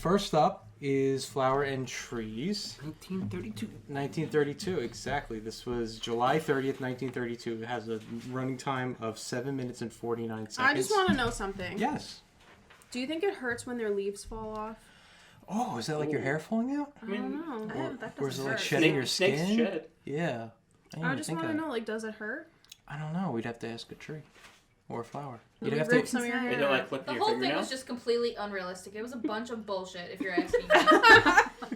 first up is Flower and Trees. 1932. 1932, exactly. This was July 30th, 1932. It has a running time of 7 minutes and 49 seconds. I just want to know something. Yes. Do you think it hurts when their leaves fall off? Oh, is that like your hair falling out? I don't know. Or is it like shedding your skin? Snakes shed. Yeah. I just want to know, like, does it hurt? I don't know. We'd have to ask a tree or a flower. You'd You'd have rip to. some of your hair. They don't like flipping The your whole thing fingernail. was just completely unrealistic. It was a bunch of bullshit, if you're asking me.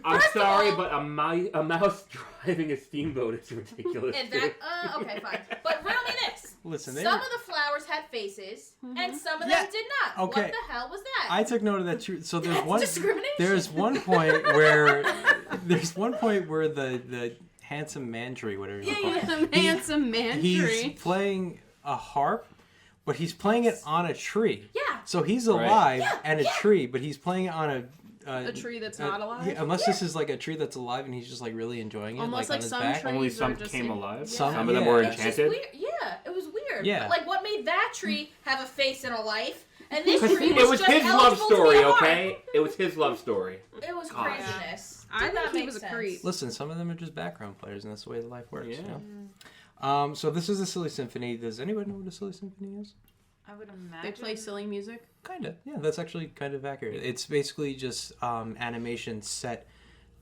I'm First of sorry, all- but a mouse driving a steamboat is ridiculous. In fact, okay, fine. But riddle me this. Listen, Some of the flowers had faces, and some of them Yeah. did not. Okay. What the hell was that? I took note of that too. So there's That's one. discrimination. There's one point where the handsome man tree, whatever you call it. The handsome man He's tree. playing a harp, but he's playing it on a tree. Yeah. So he's alive Yeah, and a tree, but he's playing it on A tree that's not alive? Yeah, unless this is like a tree that's alive and he's just like really enjoying it, Almost like like on his some back. trees Only are some just came in- alive. Yeah. Some of them were yeah. It's just enchanted. weird. Yeah, it was weird. Yeah. But, like, what made that tree have a face and a life, and this Because tree it was just his love eligible to story, be a harp? okay? It was his love story. It was God. craziness. I Did think not he make was a sense. creep. Listen, some of them are just background players, and that's the way life works. Yeah. You know? So this is a silly symphony. Does anybody know what a silly symphony is? I would imagine. They play silly music? Kind of. Yeah, that's actually kind of accurate. It's basically just animation set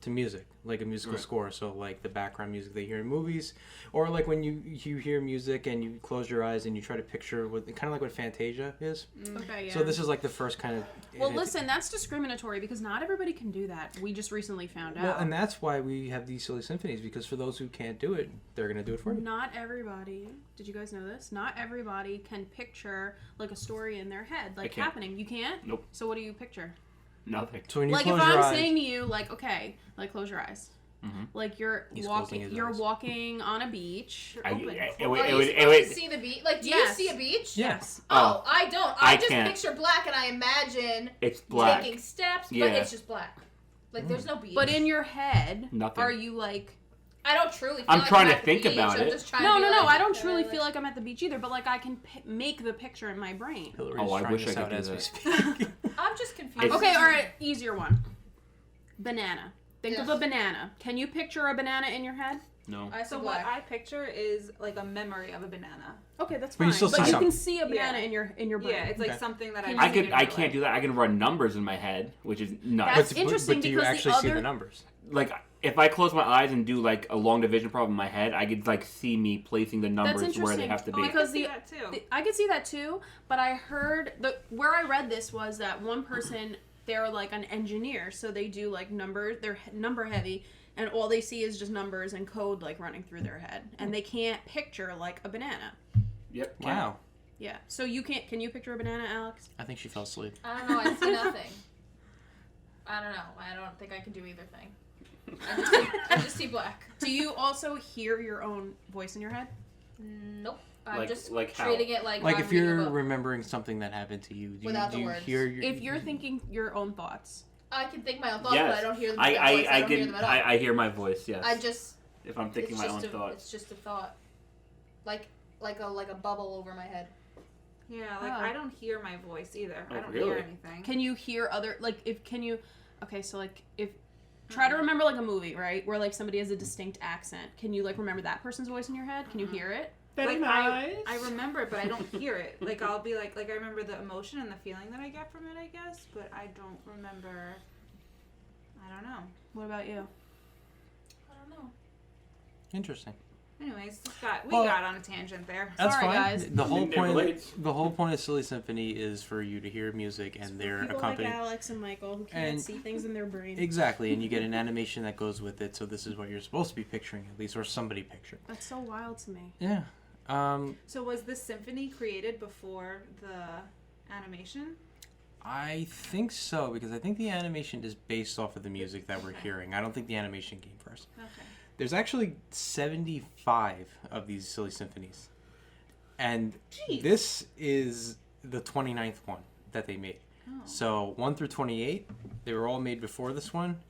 to music, like a musical score. So like the background music they hear in movies, or like when you hear music and you close your eyes and you try to picture what kind of like what Fantasia is. Okay, yeah. So this is like the first kind of. Well, listen, that's discriminatory because not everybody can do that. We just recently found out. Well, and that's why we have these silly symphonies, because for those who can't do it, they're gonna do it for you. Not everybody. Did you guys know this? Not everybody can picture like a story in their head, like can't. happening. You can't. Nope. So what do you picture? Nothing. So when you Like if close your I'm eyes, saying to you, like, okay, like close your eyes. Mhm. Like you're He's closing his eyes. walking on a beach. Are open. you Are you it supposed would- to see the beach? Like, do Yes. you see a beach? Yes. Oh, I don't. I I just can't. picture black and I imagine It's black. taking steps, Yeah. but it's just black. Like, there's no beach. But in your head, Nothing. are you like? I don't truly feel I'm like trying I'm to at the think beach. about I'm it. just trying No, to be no, no. like, I don't truly feel like I'm at the beach either. But like I can make the picture in my brain. Hillary's Oh, I trying wish this I could out do as we that. speak. I'm just confused. It's- Okay, all right. Easier one. Banana. Think of Yeah. a banana. Can you picture a banana in your head? No. I see So what black. I picture is like a memory of a banana. Okay, that's But fine. you still see you something. can see a banana Yeah. in your brain. Yeah, it's like Okay. something that Can I've I seen could. in I real can't life. do that. I can run numbers in my head, which is nuts. That's interesting but do you because the actually see other- the numbers? Like if I close my eyes and do like a long division problem in my head, I could like see me placing the numbers where they interesting. have to Oh, be. I Because Because see the- that too. I could see that too, but I heard where I read this was that one person, they're like an engineer, so they do like numbers, they're number heavy, and all they see is just numbers and code like running through their head, and they can't picture like a banana. Yep. Wow. Yeah, so you can't. Can you picture a banana, Alex? I think she fell asleep. I don't know. I see nothing. I don't know. I don't think I can do either thing. I just see black. Do you also hear your own voice in your head? Nope. I'm Like- just like how? treating it like Like I'm if you're reading a book. remembering something that happened to you, do Without the you words. hear your... If you're thinking your own thoughts. I can think my own thoughts, Yes. but I don't hear them. I in my voice. I don't hear can. them at all. I hear my voice. Yes. I just. if I'm thinking It's my just own a, thoughts. It's just a thought, like a bubble over my head. Yeah, like Oh. I don't hear my voice either. Oh, I don't really? hear anything. Can you hear other okay, so like if try to remember like a movie, right? Where like somebody has a distinct accent. Can you like remember that person's voice in your head? Can you hear it? Very like nice. I remember it, but I don't hear it. Like I'll be like I remember the emotion and the feeling that I get from it, I guess, but I don't remember. I don't know. What about you? I don't know. Interesting. Anyways, we Well, got on a tangent there. That's Sorry, fine. guys. The whole It point. relates. The whole point of Silly Symphony is for you to hear music and they're accompanied. Alex and Michael who can't And- see things in their brain. Exactly, and you get an animation that goes with it. So this is what you're supposed to be picturing, at least, or somebody picturing. That's so wild to me. Yeah. So was this symphony created before the animation? I think so, because I think the animation is based off of the music that we're hearing. I don't think the animation came first. Okay. There's actually 75 of these Silly Symphonies. And Jeez. this is the 29th one that they made. Oh. So 1 through 28, they were all made before this one.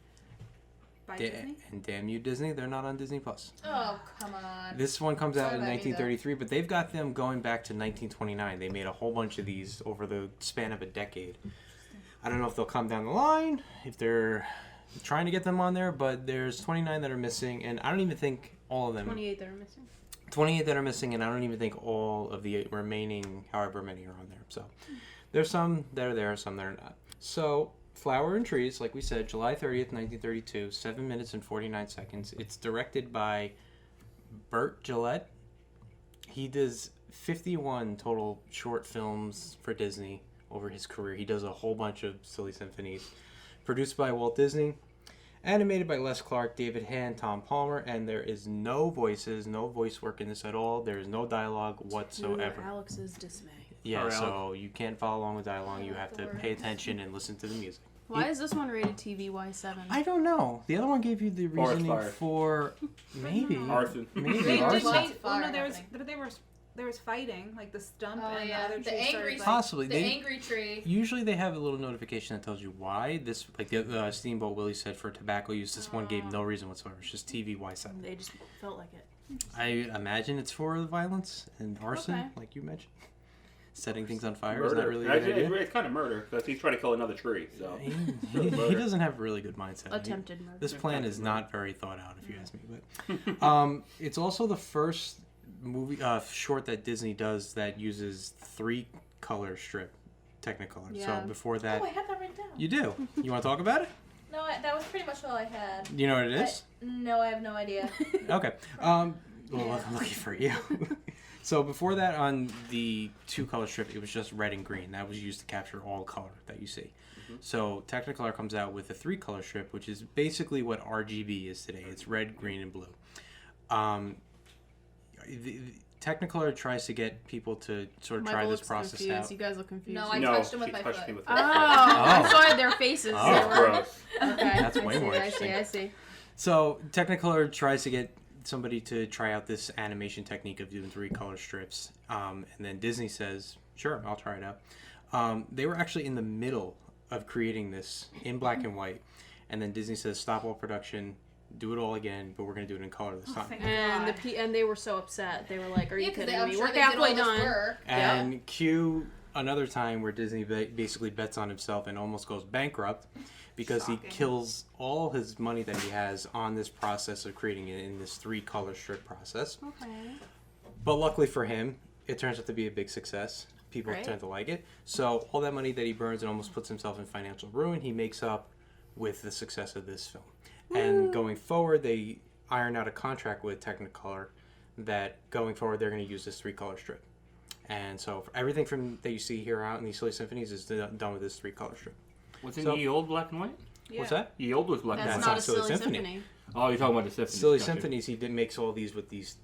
By Disney? And damn you, Disney, they're not on Disney+. Oh, come on. This one comes out Sorry in about me, though. 1933, but they've got them going back to 1929. They made a whole bunch of these over the span of a decade. I don't know if they'll come down the line, if they're trying to get them on there, but there's 29 that are missing, and I don't even think all of them... 28 that are missing. 28 that are missing, and I don't even think all of the remaining, however many, are on there. So there's some that are there, some that are not. So Flower and Trees, like we said, July 30th, 1932, 7 minutes and 49 seconds. It's directed by Burt Gillette. He does 51 total short films for Disney over his career. He does a whole bunch of silly symphonies. Produced by Walt Disney. Animated by Les Clark, David Hand, Tom Palmer, and there is no voices, no voice work in this at all. There is no dialogue whatsoever. To Alex's dismay. Yeah, Or so you can't follow along with dialogue. You have to pay attention and listen to the music. Why is this one rated TVY7? I don't know. The other one gave you the reasoning Fire. for maybe Arson. maybe They arson. Lots of fire there was fighting, like the stump Oh, and yeah. the other The tree angry started, like, Possibly The they angry tree. usually they have a little notification that tells you why this. Like the Steamboat Willie said for tobacco use, this one gave no reason whatsoever. It's just TVY7. They just felt like it. I imagine it's for violence and arson, Okay. like you mentioned. Setting things on fire Murder. is not really a good Actually, idea. it's kind of murder because he's trying to kill another tree. So He doesn't have a really good mindset. Attempted murder. This plan is not very thought out, if you ask me. But it's also the first movie short that Disney does that uses 3-color strip, Technicolor. Yeah. So before that, Oh, I have that written down. you do. You want to talk about it? No, that was pretty much all I had. Do you know what it is? No, I have no idea. Okay. Well, I'm looking for you. So before that, on the 2-color strip, it was just red and green. That was used to capture all color that you see. So Technicolor comes out with a 3-color strip, which is basically what RGB is today. It's red, green, and blue. Technicolor tries to get people to sort of try Michael this looks process confused. out. You guys look confused. No, I no, touched him with she my touched foot. me with Oh, her I saw their faces. Oh, They were- gross. Okay. That's way more I interesting. see. So Technicolor tries to get somebody to try out this animation technique of doing 3-color strips, and then Disney says, "Sure, I'll try it out." They were actually in the middle of creating this in black and white, and then Disney says, "Stop all production, do it all again, but we're going to do it in color this time." thank And God. and they were so upset. They were like, "Are you Yeah, because kidding I'm me? sure We're they did all halfway this done." work. And cue another time where Disney basically bets on himself and almost goes bankrupt because he Shocking. kills all his money that he has on this process of creating it in this 3-color strip process. Okay. But luckily for him, it turns out to be a big success. People Right. tend to like it. So all that money that he burns and almost puts himself in financial ruin, he makes up with the success of this film. And going forward, they iron out a contract with Technicolor that going forward they're going to use this 3-color strip. And so for everything from that you see here out in these silly symphonies is done with this 3-color strip. Wasn't So- Ye Old black and white? Yeah. What's that? Ye Old was black and That's That's white. not not a Silly silly Symphony. symphony. Oh, you're talking about the symphony. Silly Gotcha. Symphonies, he makes all these with this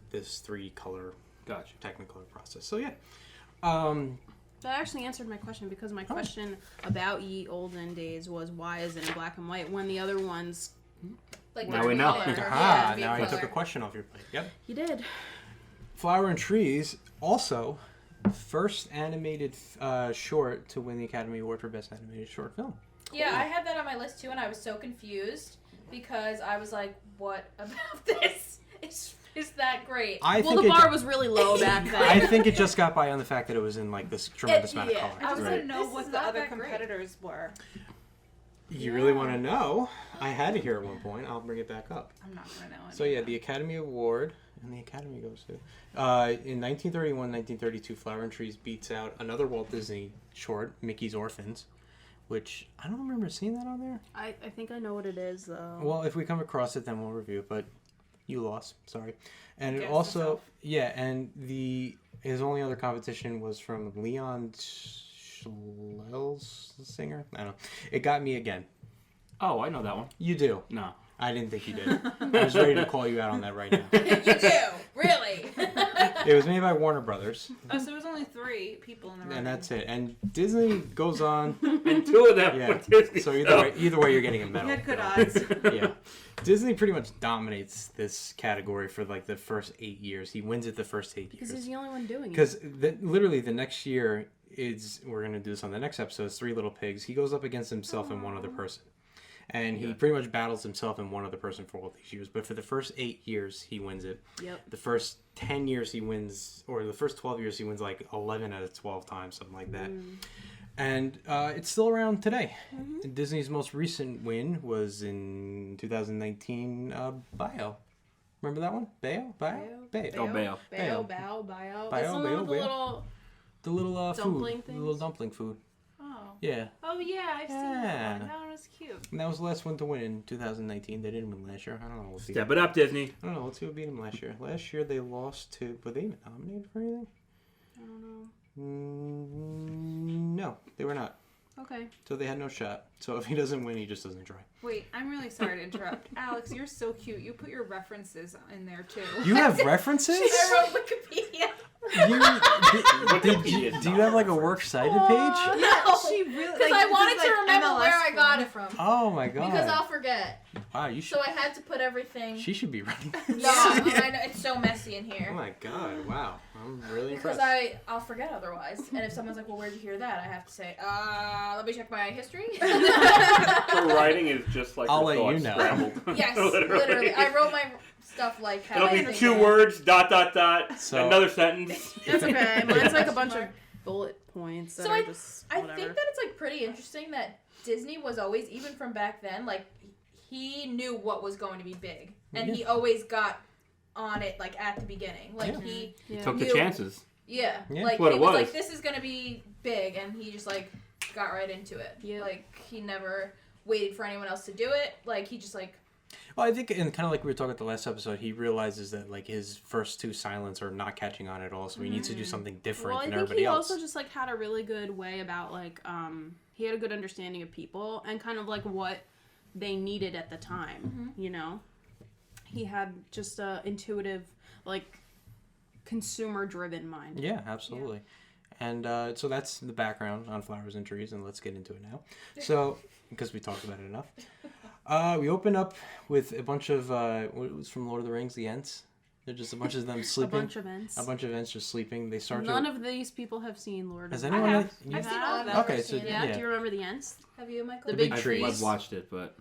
3-color Gotcha. Technicolor process. So yeah. That actually answered my question because my question about Ye Olden Days was why is it in black and white when the other ones Like Now we know. color. Aha, Yeah, now I color. took a question off your plate. Yep. you did. Flower and Trees, also first animated short to win the Academy Award for Best Animated Short Film. Yeah, I had that on my list too, and I was so confused because I was like, "What about this? Is that great?" I Well, think the bar it, was really low back then. I think it just got by on the fact that it was in like this tremendous amount of yeah. color. I just Right. didn't know This what is the not other that great. competitors were. You really want to know? I had it here at one point. I'll bring it back up. I'm not gonna know. So yeah, the Academy Award, and the Academy goes to in 1931, 1932, Flower and Trees beats out another Walt Disney short, Mickey's Orphans, which I don't remember seeing that on there. I think I know what it is though. Well, if we come across it, then we'll review it. But you lost, sorry. And it Guess also, yourself. yeah, and his only other competition was from Leon Schlell's singer. I don't know. It Got Me Again. Oh, I know that one. You do. No. I didn't think you did. I was ready to call you out on that right now. You do, really? It was made by Warner Brothers, Oh, so there was only 3 people in the room. and that's it. And Disney goes on. And 2 of them Yeah. were Disney. So either way, you're getting a You medal. had good odds. Yeah. Disney pretty much dominates this category for like the first 8 years. He wins it the first 8 because years. he's the only one doing it. Because literally the next year we're going to do this on the next episode, is Three Little Pigs. He goes up against himself and one other person. And he pretty much battles himself and one other person for all these years. But for the first 8 years, he wins it. Yep. The first 10 years he wins, or the first 12 years he wins like 11 out of 12 times, something like that. And it's still around today. Disney's most recent win was in 2019, Bio. Remember that one? Bao? Bao? Oh, Bayo. Bao, bao, bio. Bao, That's the one bao, with the bao. little... The little Dumpling food. The things? little dumpling food. Oh. Yeah. Oh yeah, I've seen that Yeah. one. That one was cute. And that was the last one to win in 2019. They didn't win last year. I don't know. What beat Step it up, Disney. I don't know. Let's see what beat them last year. Last year they lost to... Were they even nominated for anything? I don't know. No, they were not. Okay. So they had no shot. So if he doesn't win, he just doesn't try. Wait, I'm really sorry to interrupt. Alex, you're so cute. You put your references in there too. You have references? I wrote Wikipedia. Do you have like a works cited page? No, She really because I wanted to remember MLS where I got it from. Oh my god. Because I'll forget. Wow, you should. So I had to put everything. She should be running. No, I know, it's so messy in Oh here. my god! Wow, I'm really Because impressed. I'll forget otherwise. And if someone's like, well, where'd you hear that? I have to say, let me check my history. Her writing is just like I'll her let you thoughts know. scrambled. Yes, literally. I wrote my stuff like how It'll I be think 2 of it. words, ... So- another sentence. It's okay. Mine's like a bunch of bullet points that So are just I whatever. think that it's like pretty interesting that Disney was always, even from back then, like he knew what was going to be big, and he always got on it like at the beginning. Like Yeah. he, Yeah. Took the You- chances. Yeah. like What he it was was. like, this is gonna be big, and he just like got right into it. Yeah. Like he never waited for anyone else to do it. Like he just like. Well, I think, and kind of like we were talking about the last episode, he realizes that like his first 2 silents are not catching on at all, so he needs to do something different Well, I than think everybody he else. also just like had a really good way about like he had a good understanding of people and kind of like what they needed at the time. You know, he had just a intuitive, like consumer-driven mind. Yeah, absolutely. And so that's the background on Flowers and Trees, and let's get into it now. So, because we talked about it enough. We open up with a bunch of, what was from Lord of the Rings, the Ents? They're just a bunch of them A sleeping. bunch of Ents. A bunch of Ents just sleeping. They start None to... of these people have seen Lord Has of the anyone... have. you- I've seen all of them. Never Okay, so seen it. Yeah. yeah. Do you remember the Ents? Have you, Michael? The big I've- trees. I've watched it, but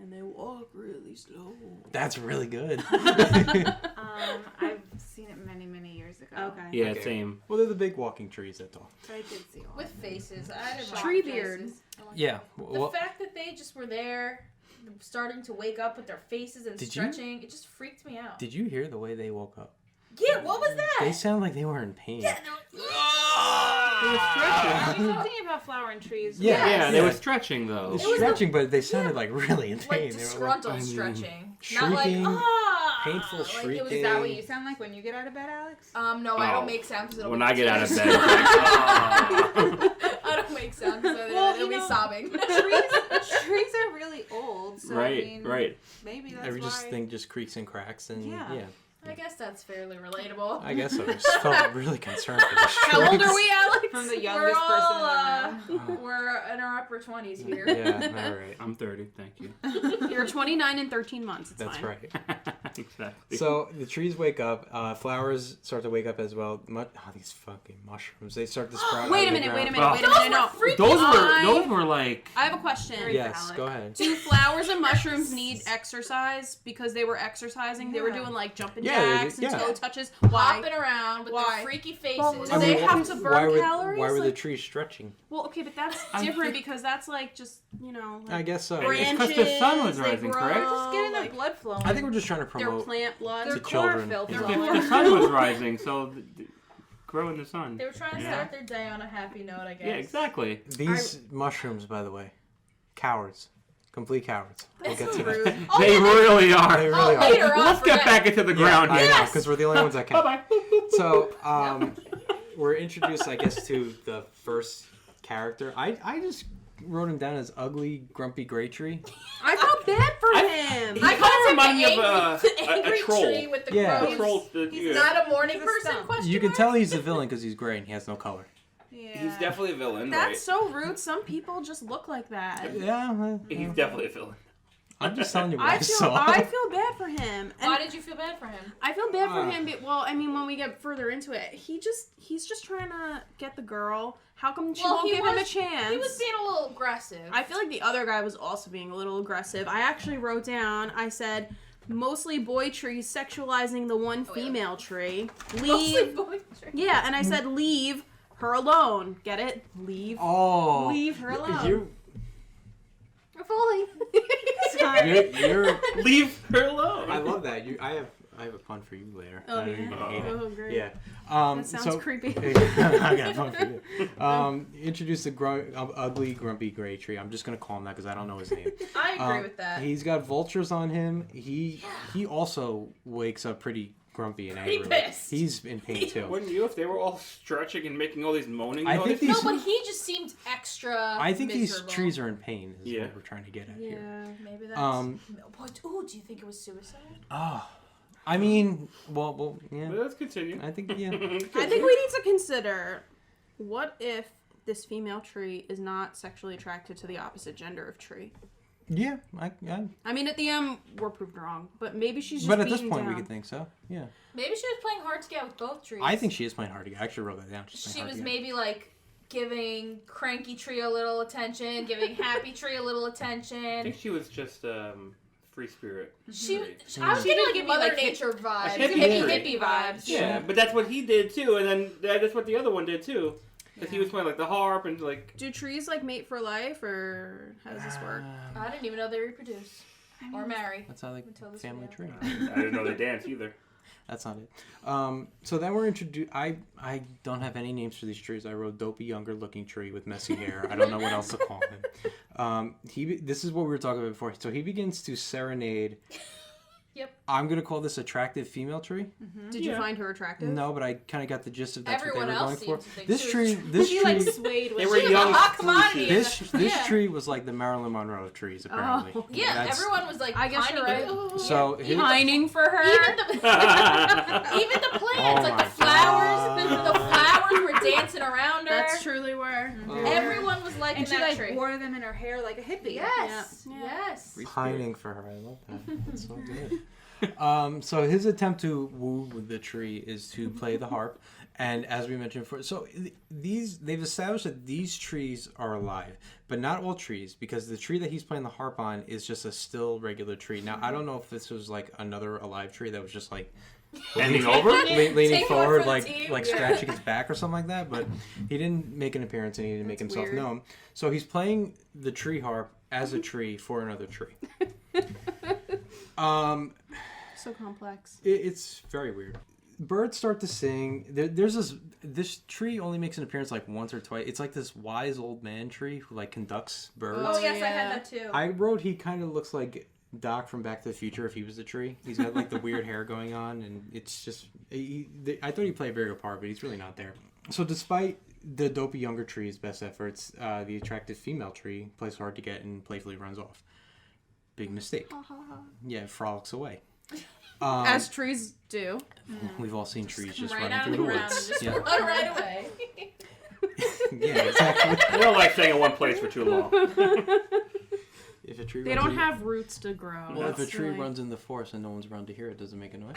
And they walk really slow. That's really good. I've seen it many, many years ago. Okay. yeah, Okay. same. Well, they're the big walking trees that talk. But I did see all With of them. faces. I didn't Tree like beard. faces. Yeah. The Well, fact that they just were there, starting to wake up with their faces and Did you- stretching, it just freaked me out. did you hear the way they woke up? Yeah, what was that? They sound like they were in pain. Yeah, Are you talking about Flower and Trees? Yeah. Yeah, they Yeah. were stretching though. They're was stretching, but they sounded like really in pain. like They were disgruntled I mean, stretching, shrieking, not like painful like it was shrieking. Is that what you sound like when you get out of bed, Alex? No, I Oh. don't make sound because When I get out of bed, I don't make sound because Well, it'll you be know- sobbing. Trees are really old, so I right, mean, right. maybe that's Every why. just thing just creaks and cracks, and Yeah. I guess that's fairly relatable. I guess I just felt really concerned for the How old trees. are we, Alex? From the We're youngest all, person in the room. We're in our upper 20s here. Yeah, all right. I'm 30. Thank you. You're 29 and 13 months. It's That's fine. right. Exactly. So the trees wake up. Flowers start to wake up as well. These fucking mushrooms. They start to sprout. Wait out a of the minute, wait a ground. minute, wait a minute. No. freaky. those were like. I have a question. Yes, go ahead. Do flowers and mushrooms need exercise? Because they were exercising, they were Yeah. doing like jumping Yeah, they jacks did- and yeah. toe touches. Why? Hopping around with Why? their freaky faces. Well, do I they mean, have to burn why were, calories? Why were the Like- trees stretching? Well, okay, but that's I different think- because that's like just, you know, I like guess so. It's 'cause the sun was branches, they rising, grow, correct? Just getting their like, blood flowing. I think we're just trying to their promote. plant blood. their to children. chlorophyll Yeah. flowing. The sun was rising, so grow in the sun. They were trying to Yeah. start their day on a happy note, I guess. Yeah, exactly. These mushrooms, by the way, cowards, complete cowards. We'll get to rude. that. Oh, They yeah, really are. They really are. later on. Let's get back into the ground I here. know, because we're the only ones that can. Bye bye. So, we're introduced, I guess, to the first character. I just wrote him down as ugly, grumpy gray tree. I felt bad for him. He I kind called of him reminded me the of angry a troll. tree with the Yeah. crows. A troll. He's yeah. not a morning He's a person? stump. Question You can mark? tell he's the villain because he's gray and he has no color. Yeah. He's definitely a villain, That's so rude. Some people just look like that. Yeah, right? He's definitely a villain. I'm just telling you what I, I saw. feel bad for him. And Why did you feel bad for him? I feel bad for him. Well, I mean, when we get further into it, he's just trying to get the girl. How come she Well, won't he give him a was- chance? He was being a little aggressive. I feel like the other guy was also being a little aggressive. I actually wrote down, I said, mostly boy trees sexualizing the one Oh, yeah. female tree. Mostly Leave. boy tree. Yeah, and I said leave her alone. Get it? Leave her alone. You, If only. you're Leave her alone. I love that. I have a pun for you later. Oh, I know yeah? you're gonna hate it. Oh, great. Yeah. That sounds so, creepy. I got a pun for you. Introduce the ugly, grumpy gray tree. I'm just gonna call him that because I don't know his name. I agree with that. He's got vultures on him. He also wakes up pretty grumpy and Pretty angry. pissed. He's in pain too. Wouldn't you if they were all stretching and making all these moaning I think noises? these- No, but he just seemed extra. I think miserable. these trees are in pain. Is Yeah. what we're trying to get at here. Yeah. Maybe that's. What? Ooh, do you think it was suicide? Oh, I mean, well, yeah. But let's continue. I think yeah. I think we need to consider, what if this female tree is not sexually attracted to the opposite gender of tree? Yeah, I mean, at the end, we're proved wrong, but maybe she's just but at this beaten point, we down. could think so. Yeah, Maybe she was playing hard to get with both trees. I think she is playing hard to get. I actually wrote that down. She's playing She hard was to get. maybe like giving cranky tree a little attention, giving happy tree a little I attention. think she was just free spirit. She, Tree. I was She getting did like give me, Mother like, Nature vibes, hippie hippie tree. vibes. Yeah, but that's what he did too, and then that's what the other one did too. Because he was playing like the harp and like. Do trees like mate for life, or how does this work? I didn't even know they reproduce or marry. That's how they Until this family tree. video. I didn't know they danced either. That's not it. So then we're introduced. I don't have any names for these trees. I wrote dopey younger looking tree with messy hair. I don't know what else to call him. This is what we were talking about before. So he begins to serenade. Yep. I'm gonna call this attractive female tree. Did you find her attractive? No, but I kind of got the gist of that's Everyone what they were else going for. seems to think This she tree, was this She tree, like swayed with They were She was a young. hot commodity. this Yeah. tree was like the Marilyn Monroe of trees, apparently. Oh. Yeah, That's- everyone was like I guess pining you're it. right. So his, Pining for her. Even the even the plants, Oh like my the flowers, the flowers were dancing around her. That's truly where. Everyone was liking And she that like tree. wore them in her hair like a hippie. Yes, Yeah. yes. pining for her. I love that. That's so good. So his attempt to woo the tree is to play the harp, and as we mentioned before, so they've established that these trees are alive, but not all trees, because the tree that he's playing the harp on is just a still regular tree. Now I don't know if this was like another alive tree that was just like Bending over? leaning Take one forward, for the like team. scratching his back or something like that. But he didn't make an appearance and he didn't make That's himself weird. known. So he's playing the tree harp as a tree for another tree. So complex. It's very weird. Birds start to sing. There's this tree only makes an appearance like once or twice. It's like this wise old man tree who like conducts birds. Oh yes, I yeah. had that too. I wrote he kind of looks like Doc from Back to the Future if he was the tree. He's got like the weird hair going on, and it's just I thought he played a very good part, but he's really not there. So despite the dopey younger tree's best efforts, the attractive female tree plays hard to get and playfully runs off. Big mistake. Yeah, it frolics away. As trees do. We've all seen trees just right running out through of the the ground and woods. just Yeah. run right away. Yeah, exactly. They don't like staying in one place for too long. If a tree They runs don't in- have roots to grow. Well, if a That's tree like- runs in the forest and no one's around to hear it, does it make a noise?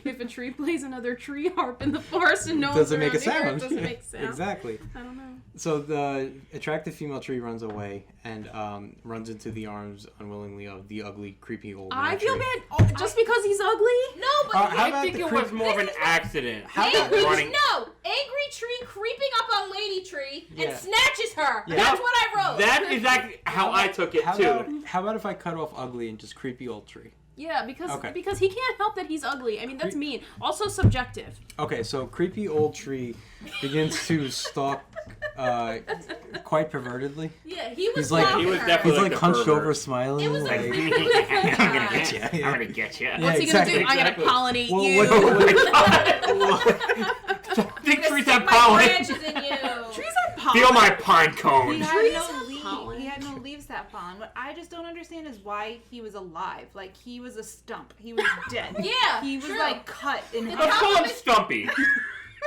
If a tree plays another tree harp in the forest and no Does one's it make a around to hear sound? it doesn't make sound. Exactly. I don't know. So the attractive female tree runs away and runs into the arms unwillingly of the ugly, creepy old man I feel tree. bad just because he's ugly. No, but How I about think the it creep- was more of an accident. angry, Running. no, angry tree creeping up on lady tree and Yeah. snatches her. Yeah. That's what I wrote. That is exactly how I took it too. How about if I cut off ugly and just creepy old tree? Yeah, because Okay. he can't help that he's ugly. I mean, that's mean. Also subjective. Okay, so creepy old tree begins to stalk quite pervertedly. Yeah, he was He's like- stalking He was her. definitely- He's like the hunched pervert. over, smiling. It was like like, really creepy. I'm gonna get you. I'm gonna get you. Yeah, What's he exactly, gonna do? exactly. I'm gonna pollinate Well, you. Big trees Stick have my pollen. branches in you. Trees have pollen. Feel my pine He cone. had Trees no have leaves. pollen. He had no leaves that fallen. What I just don't understand is why he was alive. Like he was a stump. He was dead. Yeah, He was true. like cut in The Let's half. call him Stumpy.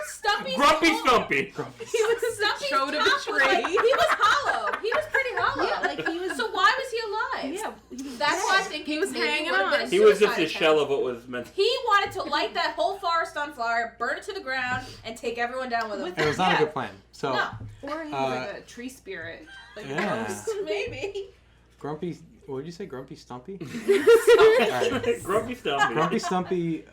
Stumpy's Grumpy whole- Stumpy. He was Stumpy's showed of a top was tree. like- he was hollow. He was pretty hollow. Yeah, like he was. So why was he alive? Yeah, he was That's dead. why I think He was maybe hanging would've been on. a He was just suicide a shell attempt. of what was meant. He wanted to light that whole forest on fire, burn it to the ground, and take everyone down with him. It was not Yeah. a good plan. So No, Or he was like a tree spirit. Like Yeah. ghost. maybe. Grumpy What would you say, Grumpy Stumpy? Alright. Grumpy Stumpy. Grumpy Stumpy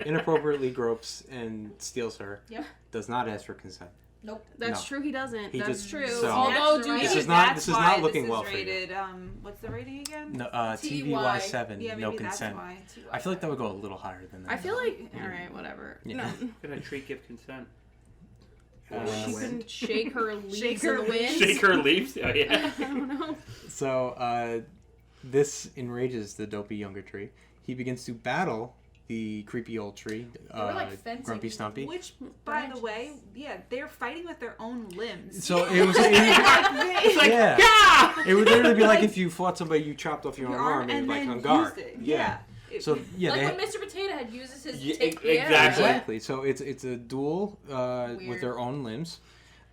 inappropriately gropes and steals her. Yep. Does not ask for consent. Nope. That's No. true. He doesn't. He That's just- true. so- Although, That's do right. This you? is not- That's this is why not looking this well is for you. rated, what's the rating again? No, TY. TVY7, Yeah, no maybe that's consent. why. I feel like that would go a little higher than that. I feel like. All right, whatever. Yeah. No. Can a tree give consent? She can shake her leaves Shake in her the wind. Shake her leaves? Oh, yeah. I don't know. So, this enrages the dopey younger tree. He begins to battle the creepy old tree, They were, like, fencing. Grumpy Stumpy. Which, by the way, yeah, they're fighting with their own limbs. So it was, Like It's like, yeah. yeah! It would literally be like if you fought somebody, you chopped off your own arm and like then on guard. used it. Yeah. It- So yeah, Like they when Mr. Potato Head uses his Yeah, take exactly. exactly. So it's a duel with Weird. their own limbs.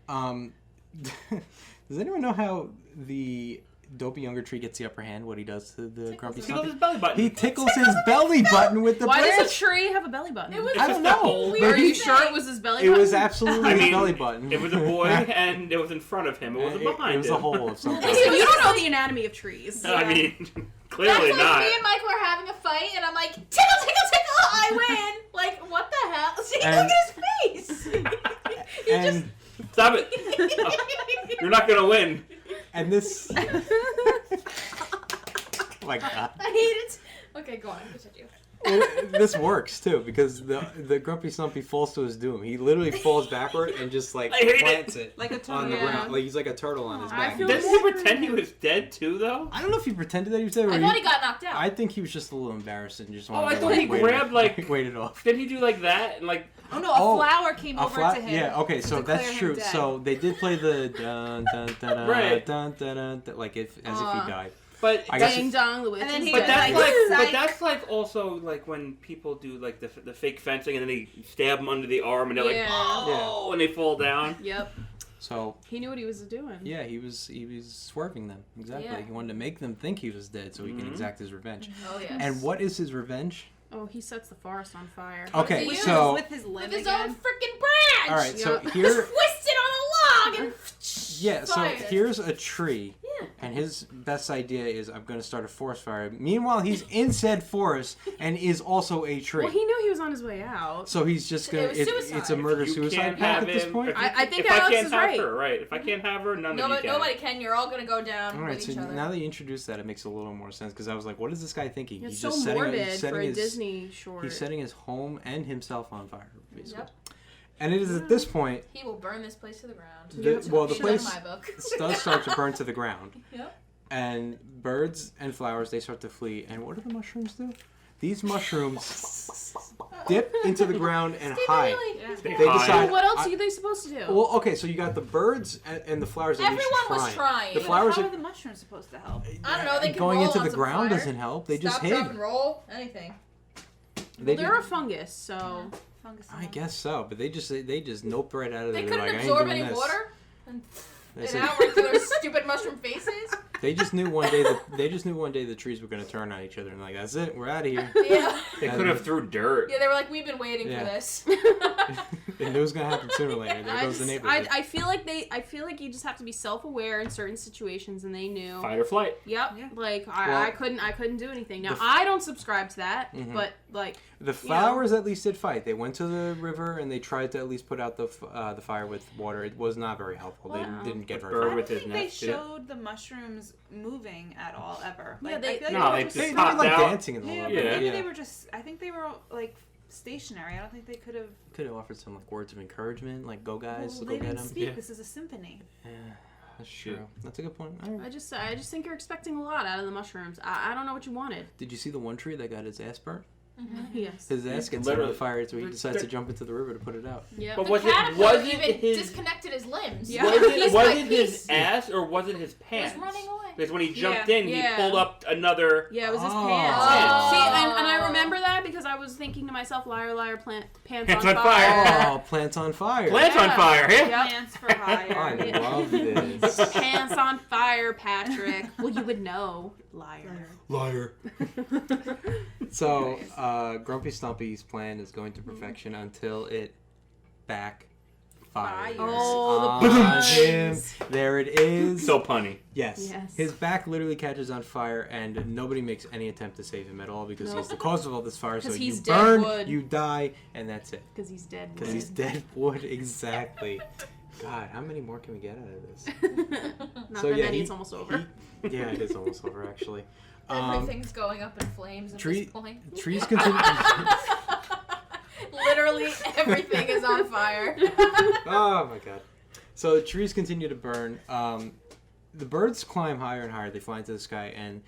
Does anyone know how the dopey younger tree gets the upper hand? What he does to the grumpy Tickles Stumpy? his belly button. He tickles his belly button with the Why branch. does a tree have a belly button? It was I don't know. Weird. but Are you he- sure it was his belly It button? was absolutely I his mean, belly button. It was a boy, and it was in front of him. It wasn't behind It was him. a hole of some kind. Listen, you don't know the anatomy of trees. I mean, That's clearly like not. me and Michael are having a fight, and I'm like, tickle, tickle, tickle, I win. Like, what the hell? See, And- look at his face. He And Stop it. You're not going to win. and this. Oh my God. I hate it. Okay, go on. Continue. This works too because the grumpy Stumpy falls to his doom. He literally falls backward and just like I hate plants it Like a on the turtle. ground. Like he's like a turtle on his I back. feel Didn't he pretend he was dead too, though? I don't know if he pretended that he was dead. Or I thought he got knocked out. I think he was just a little embarrassed and just wanted I to thought like, he wait grabbed, like- wait it off. Didn't he do like that? And like, Oh no, a Oh, flower came A over flat, to him. yeah. Okay, so declare that's him true. dead. So they did play the dun dun dun dun Right. dun dun dun, dun like if as if he died. but I guess Ding dong, the witch And then is he But was dead. that's like, like, but psych. that's like also like when people do like the fake fencing and then they stab them under the arm and they're Yeah. like, oh, and they fall down. Yep. So He knew what he was doing. yeah, he was swerving them exactly. Yeah. He wanted to make them think he was dead so he can Mhm. exact his revenge. Oh, yes. And what is his revenge? Oh, he sets the forest on fire. Okay, With so with his limb With his again. own freaking branch. all right, so Yeah. here, Twist it on a log and yeah, so fire. here's a tree, Yeah. and his best idea is I'm going to start a forest fire. Meanwhile, he's in said forest and is also a tree. Well, he knew he was on his way out. So he's just It gonna. was It's suicide. a murder You suicide can't pact have at this him. point. If you- I think if I Alex can't is have right. her, right? If I can't have her, none of you Nobody, can. nobody can. You're all gonna go down All right, with so each other. now that you introduced that, it makes a little more sense because I was like, what is this guy thinking? It's He's so just setting, morbid he's for setting a his, Disney short. He's setting his home and himself on fire, basically. Yep. And it is at this point He will burn this place to the ground. well, the Shut place my book. does start to burn to the ground, Yep. and birds and flowers they start to flee. And what do the mushrooms do? These mushrooms dip into the ground and hide. Yeah. They They hide. decide. Well, what else are they supposed to do? Well, okay, so you got the birds and the flowers. At least Everyone was trying. The But flowers How are are the mushrooms supposed to help? I don't know, they can going roll into on the some ground fire. doesn't help. They just Stop, hid. drop, and roll. Anything. They they're a just- fungus, so Fungus. I guess so, but they just noped right out of They there. couldn't Like, I ain't absorb doing any this. water. And They, an hour into their stupid mushroom faces. they just knew one day the trees were going to turn on each other and like that's it, we're out of here. Yeah. They could have threw dirt. Yeah, they were like, we've been waiting Yeah. for this. And it was going to happen sooner or later. There goes the neighborhood. I feel like you just have to be self-aware in certain situations, and they knew. Fight or flight. Yep. Yeah. Like Well, I couldn't do anything. Now the f- I don't subscribe to that, Mhm. but like The flowers at least did fight. They went to the river and they tried to at least put out the fire with water. It was not very helpful. They Wow. didn't get The very bird I far. don't with his think they nest, did it? showed the mushrooms moving at all ever. Yeah, Like, they- I feel like No, were they just- They just were popped like out. dancing in the Yeah, little but bit. maybe Yeah. they were just. I think they were like stationary. I don't think they could have. Could have offered some like words of encouragement, like "Go guys, Well, go they get didn't them." speak. Yeah. This is a symphony. Yeah, that's true. That's a good point. All right. I just think you're expecting a lot out of the mushrooms. I don't know what you wanted. Did you see the one tree that got its ass burnt? Yes. His ass gets set on Literally. fire, so he decides to jump into the river to put it out. Yeah. But The was caterpillar it even his disconnected his limbs. Yeah. was it, Piece was by it his piece. ass or was it his He was pants? running away. Because when he jumped Yeah. in, he Yeah. pulled up another. Yeah, it was his Oh. pants. Oh. See, and I remember that because I was thinking to myself, liar, liar, pants Pants on on fire. fire. Oh, plants on fire! Plants on Yeah. fire, yeah? Yep. Plants for hire. I Yeah. love this. Pants on fire, Patrick. Well, you would know, liar. Liar. So, Grumpy Stumpy's plan is going to perfection until it fire. Oh, on the him. There it is. So punny. Yes. Yes. His back literally catches on fire, and nobody makes any attempt to save him at all because he's the cause of all this fire. So 'Cause you he's dead burn, wood. you die, and that's it. Because he's dead. Because he's dead wood, exactly. God, how many more can we get out of this? Not So, that yeah, many. he- It's almost over. Yeah, it is almost over, actually. Everything's going up in flames at this point. Trees continue. Literally everything is on fire. Oh my god. So trees continue to burn. The birds climb higher and higher. They fly into the sky, and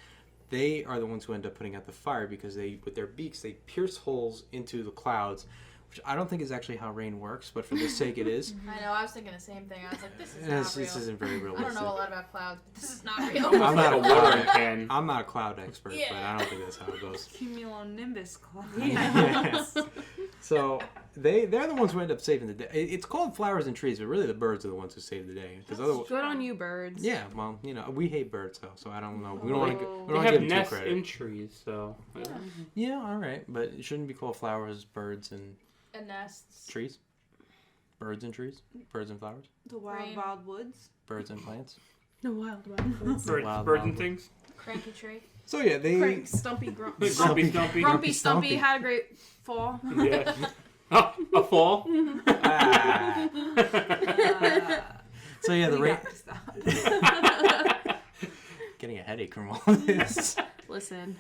they are the ones who end up putting out the fire because they, with their beaks, they pierce holes into the clouds, which I don't think is actually how rain works, but for this sake it is. I know, I was thinking the same thing. I was like, this is not This real. isn't very I realistic. don't know a lot about clouds, but this is not real. I'm not a watering cloud. can. I'm not a cloud expert, but Yeah. I don't think that's how it goes. Cumulonimbus cloud. Yes. So they're the ones who end up saving the day. It's called flowers and trees, but really the birds are the ones who save the day. Because otherwise, Good on you, birds. yeah, well, we hate birds though, so I don't know. We don't want to They give have them too nests credit. in trees, so. Yeah, all right, but it shouldn't be called flowers, birds, and And nests. trees. Birds and trees, birds and flowers, The wild, Rain. wild woods. birds and plants. The wild one. Birds, Wild, birds wild. and things. Cranky tree. So yeah, they. Crank, Stumpy, Grumpy. Grumpy Stumpy. Grumpy Stumpy had a great fall. Yeah. Oh, a fall? Ah. So yeah, the We rain. got to stop. Getting a headache from all this. Listen.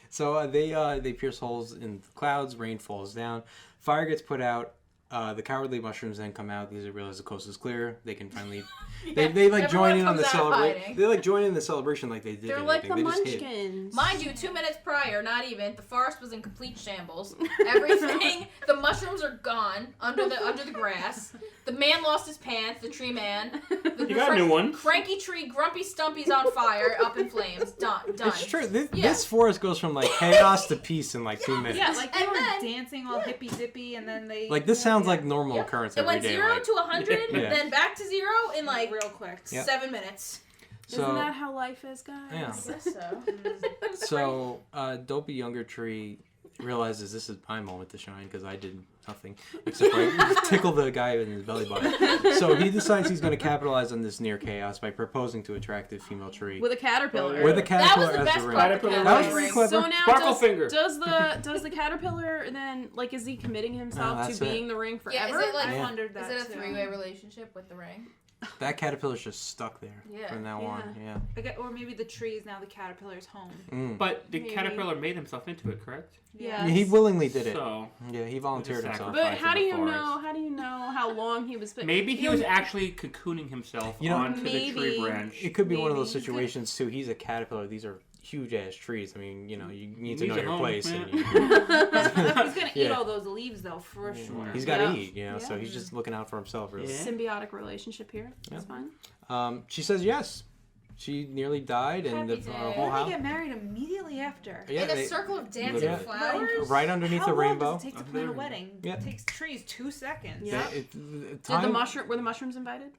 So they pierce holes in the clouds. Rain falls down. Fire gets put out. The cowardly mushrooms then come out because they realize the coast is clear. They can finally. They like join in on the celebration. They like join in the celebration like they did. They're like the everything. They just hid. Munchkins. Mind you, 2 minutes prior, not even, the forest was in complete shambles. Everything, the mushrooms are gone under the grass. The man lost his pants, the tree man. The You got a new one. Cranky tree, grumpy Stumpy's on fire, up in flames. Done. It's true. This, Yeah. this forest goes from like chaos to peace in like 2 minutes. Yeah, like they And were then- dancing all hippy dippy, and then they Like this sounds yeah. like normal occurrence It every went day. 0 like, to 100, Yeah. then back to 0 in like real quick. Yeah. 7 minutes. so Isn't that how life is, guys? Yeah. I guess so. so dopey younger tree realizes this is my moment to shine because I did nothing except for tickle the guy in his belly button. So he decides he's going to capitalize on this near chaos by proposing to attractive female tree With a caterpillar. with a That caterpillar was the as best the ring. part. Caterpillar That was ring. pretty clever. So now Sparkle finger. does the caterpillar then, like, is he committing himself that's to it. being the ring Yeah, forever? is it like I Yeah. wondered is that it a too. three-way relationship with the ring? That caterpillar's just stuck there Yeah. from now on. Yeah. I get, or maybe the tree is now the caterpillar's home. Mm. But the Maybe. caterpillar made himself into it, correct? Yeah. He willingly did it. So Yeah, he volunteered Just himself. But how do you Sacrifice in the know? How do you know how long he was? maybe he You was know, actually cocooning himself You know, onto the tree maybe- branch. It could be one of those Maybe. situations too. He's a caterpillar. These are huge ass trees. I mean, you need to Needs know a your home, place. man. And you, He's gonna eat Yeah. all those leaves though, for sure. he's got to Yeah. eat, so he's just looking out for himself. Really. Yeah. symbiotic relationship here. That's Yeah. fine. She says yes. She nearly died, and the Happy day. whole They house. get married immediately after. Yeah, in a they- circle of dancing Yeah. flowers? right underneath How the long rainbow. does it take to plan a wedding? Yeah. It takes trees 2 seconds. Yeah. They- Did time- were the mushrooms invited?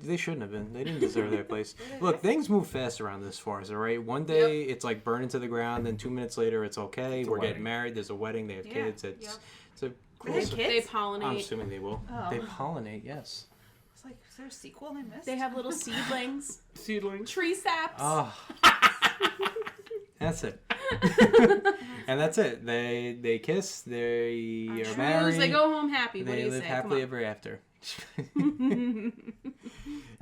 They shouldn't have been. They didn't deserve their place. Look, things move fast around this forest, all right? One day it's like burning to the ground, then 2 minutes later it's okay. a We're wedding. getting married. There's a wedding. They have Yeah. kids. It's a They cool. have si- kids? They pollinate. I'm assuming they will. Oh. They pollinate, yes. It's like, is there a sequel I missed? They have little seedlings, Seedlings. tree saps. Oh. That's it. And that's it. They kiss. They are Trues, married. they go home happy. What do They you live say? happily Come ever after. on.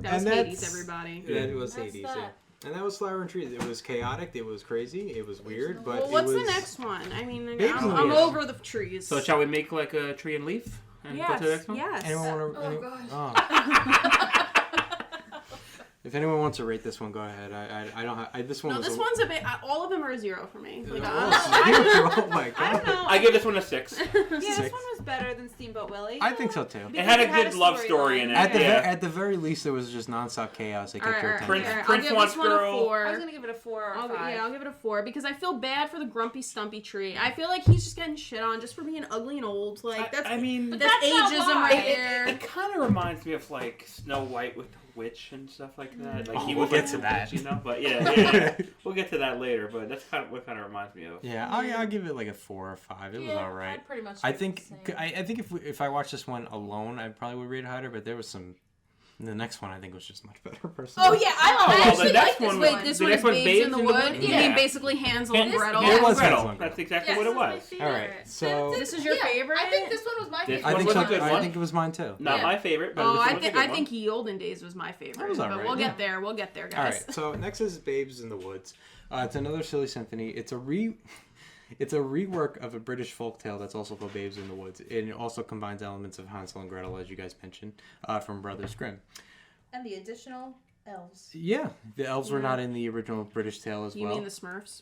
That was And Hades, that's- everybody. Yeah, it was That's Hades. that. Yeah. And that was Flower and Trees. It was chaotic. It was crazy. It was weird. But Well, what's it was... the next one? I mean, Baby I'm leaves. over the trees. So shall we make like a tree and leaf and go to the next one? Yes. Anyone want to? Oh, God. If anyone wants to rate this one, go ahead. I don't have. This one No, was. this one's a bit. All of them are a 0 for me. Like, Oh my I god. don't know. I give this one a 6. Yeah, this Six. one was better than Steamboat Willie. I think so too. It had a good love story in it. At the Yeah. at the very least, it was just nonstop chaos. It kept your attention. Prince- I'll Prince give wants this one girl. a 4. I was gonna give it a 4 or I'll 5. give it a 4 because I feel bad for the grumpy stumpy tree. I feel like he's just getting shit on just for being ugly and old. Like that's I mean, that's That's not ageism why. right there. it kind of reminds me of like Snow White with the witch and stuff like that. Like Oh, he we'll was get like to the that. witch, But yeah. We'll We'll get to that later, but that's kind of what kind of reminds me of. Yeah, I'll give it like a 4 or 5. It was all right. I'd pretty much I rate it think the same. I think if I watched this one alone, I probably would rate it higher. But there was some. The next one I think was just much better. Personally. Oh yeah, I well, actually the like next this one- one. Wait, this The one is next one, Babes in the Wood? You Yeah. mean basically Hansel and Gretel? It was Gretel. Hansel and Gretel. That's exactly Yes, what it that's my was. favorite. All right, so This is your favorite? I think this one was my This favorite. I think was a so, good I one. think it was mine too. Not Yeah. my favorite, but Oh, this I was a think good I one. think Olden Days was my favorite. That was all but right, we'll yeah. get there. We'll get there, All guys. right, so next is Babes in the Woods. It's another silly symphony. It's a rework of a British folktale that's also called Babes in the Woods. And it also combines elements of Hansel and Gretel, as you guys mentioned, from Brothers Grimm. And the additional elves. Yeah, the elves were not in the original British tale as You well. mean the Smurfs?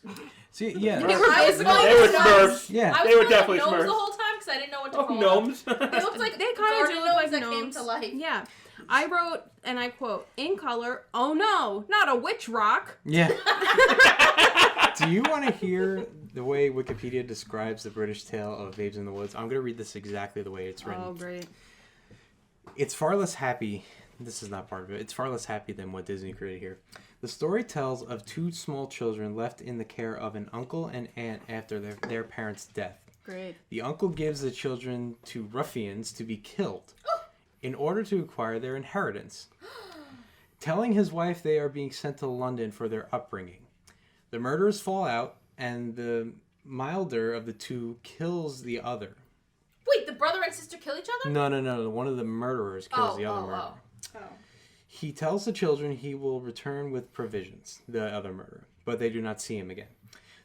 See, yeah, They were I was basically calling They were them Smurfs. yeah. I was They were calling them definitely gnomes Smurfs. the whole time because I didn't know what to Oh, call gnomes. them. They looked like They kind of garden do look like that came gnomes. to life. Yeah. I wrote, and I quote, in color, oh no, not a witch rock. Yeah. Do you want to hear the way Wikipedia describes the British tale of Babes in the Woods? I'm going to read this exactly the way it's written. Oh, great. It's far less happy. This is not part of it. It's far less happy than what Disney created here. The story tells of two small children left in the care of an uncle and aunt after their parents' death. Great. The uncle gives the children to ruffians to be killed in order to acquire their inheritance, telling his wife they are being sent to London for their upbringing. The murderers fall out, and the milder of the two kills the other. Wait, the brother and sister kill each other? No. One of the murderers kills the other oh, murderer. Oh. He tells the children he will return with provisions, the other murderer, but they do not see him again.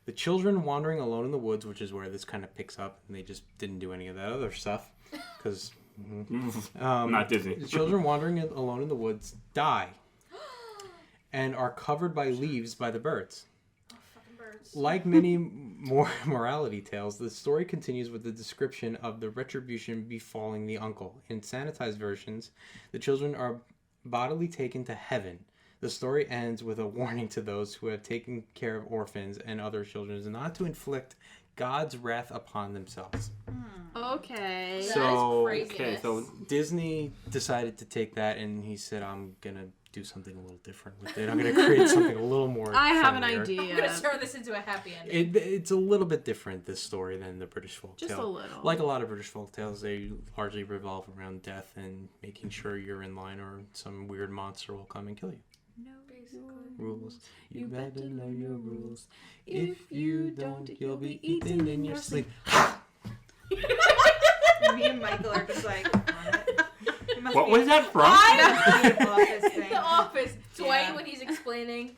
The children wandering alone in the woods, which is where this kind of picks up, and they just didn't do any of that other stuff, because Not Disney. the children wandering alone in the woods die and are covered by leaves by the birds. Fucking birds. Like many more morality tales, the story continues with the description of the retribution befalling the uncle. In sanitized versions, the children are bodily taken to heaven. The story ends with a warning to those who have taken care of orphans and other children not to inflict God's wrath upon themselves. Okay. That So, is Okay, craziness. so Disney decided to take that and he said, I'm going to do something a little different with it. I'm going to create something a little more I have an friendlier." idea. I'm gonna turn this into a happy ending. It's a little bit different, this story, than the British folk Just tale. a little. Like a lot of British folk tales, they largely revolve around death and making sure you're in line or some weird monster will come and kill you. Rules. You better know your rules. If you don't, you'll be eaten in your sleep. Me and Michael are just like, on it. It must what be- was that from? That's the office thing. The Office. Dwayne, Yeah. when he's explaining,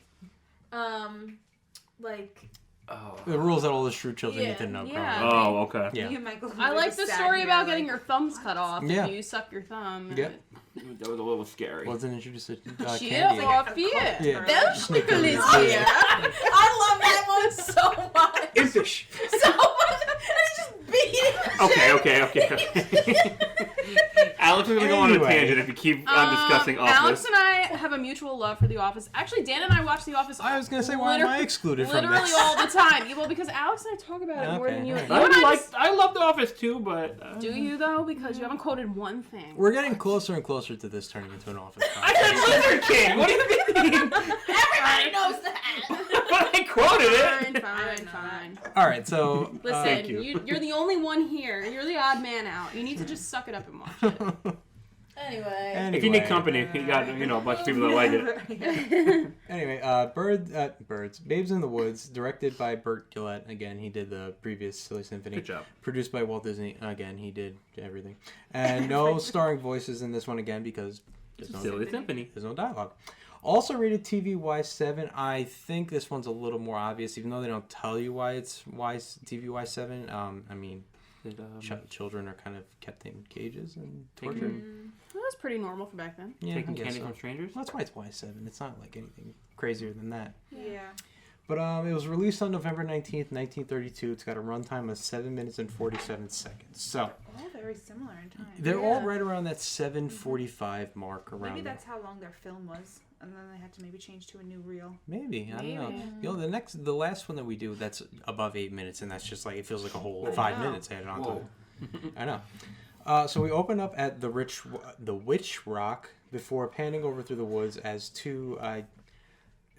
like, Oh. The rules that all the shrewd children Yeah. need to know. Yeah. growing up. Oh, okay. Yeah. Me and Michael I were like just the sat story here about like, getting your thumbs cut off Yeah. if you suck your thumb. Yeah. That was a little scary. Wasn't introduced to Cheer candy. off here. Yeah. Belschnickel is Oh, here. I love that one so much. Impish. So much. And he's just beating Okay. Alex is gonna go on a Anyway. tangent if you keep on discussing Office. Alex and I have a mutual love for The Office. Actually, Dan and I watch The Office. I was going to say, why am I excluded from literally this? all the time. Well, because Alex and I talk about it more Okay, than you. alright. You and I just- I love The Office too, but do you though? Because you haven't quoted one thing. We're getting closer and closer to this turning into an office. I said Lizard King. What do you mean? Everybody knows that. But I quoted it. Fine. All right, so Listen, thank you. you're the only one here. You're the odd man out. You need to just suck it up and watch it. Anyway. If you need company, you got a bunch of people that like it. Anyway, Birds, Babes in the Woods, directed by Burt Gillett. Again, he did the previous Silly Symphony. Good job. Produced by Walt Disney. Again, he did everything. And no starring voices in this one again because Silly Symphony. there's no dialogue. Also rated TVY7. I think this one's a little more obvious, even though they don't tell you why it's TVY7. I mean, children are kind of kept in cages and tortured. That was pretty normal for back then. Yeah, I Taking guess candy so. from strangers. That's why it's Y7. It's not like anything crazier than that. Yeah. But it was released on November 19th, 1932. It's got a runtime of 7 minutes and 47 seconds. So All very similar in time. they're all Yeah. right around that 7:45 mark around. Maybe there. that's how long their film was, and then they had to maybe change to a new reel. Maybe I don't know. Maybe. You know, the last one that we do that's above 8 minutes, and that's just like it feels like a whole I 5 know. minutes added on to Whoa. it. I know. So we open up at the Witch Rock before panning over through the woods as two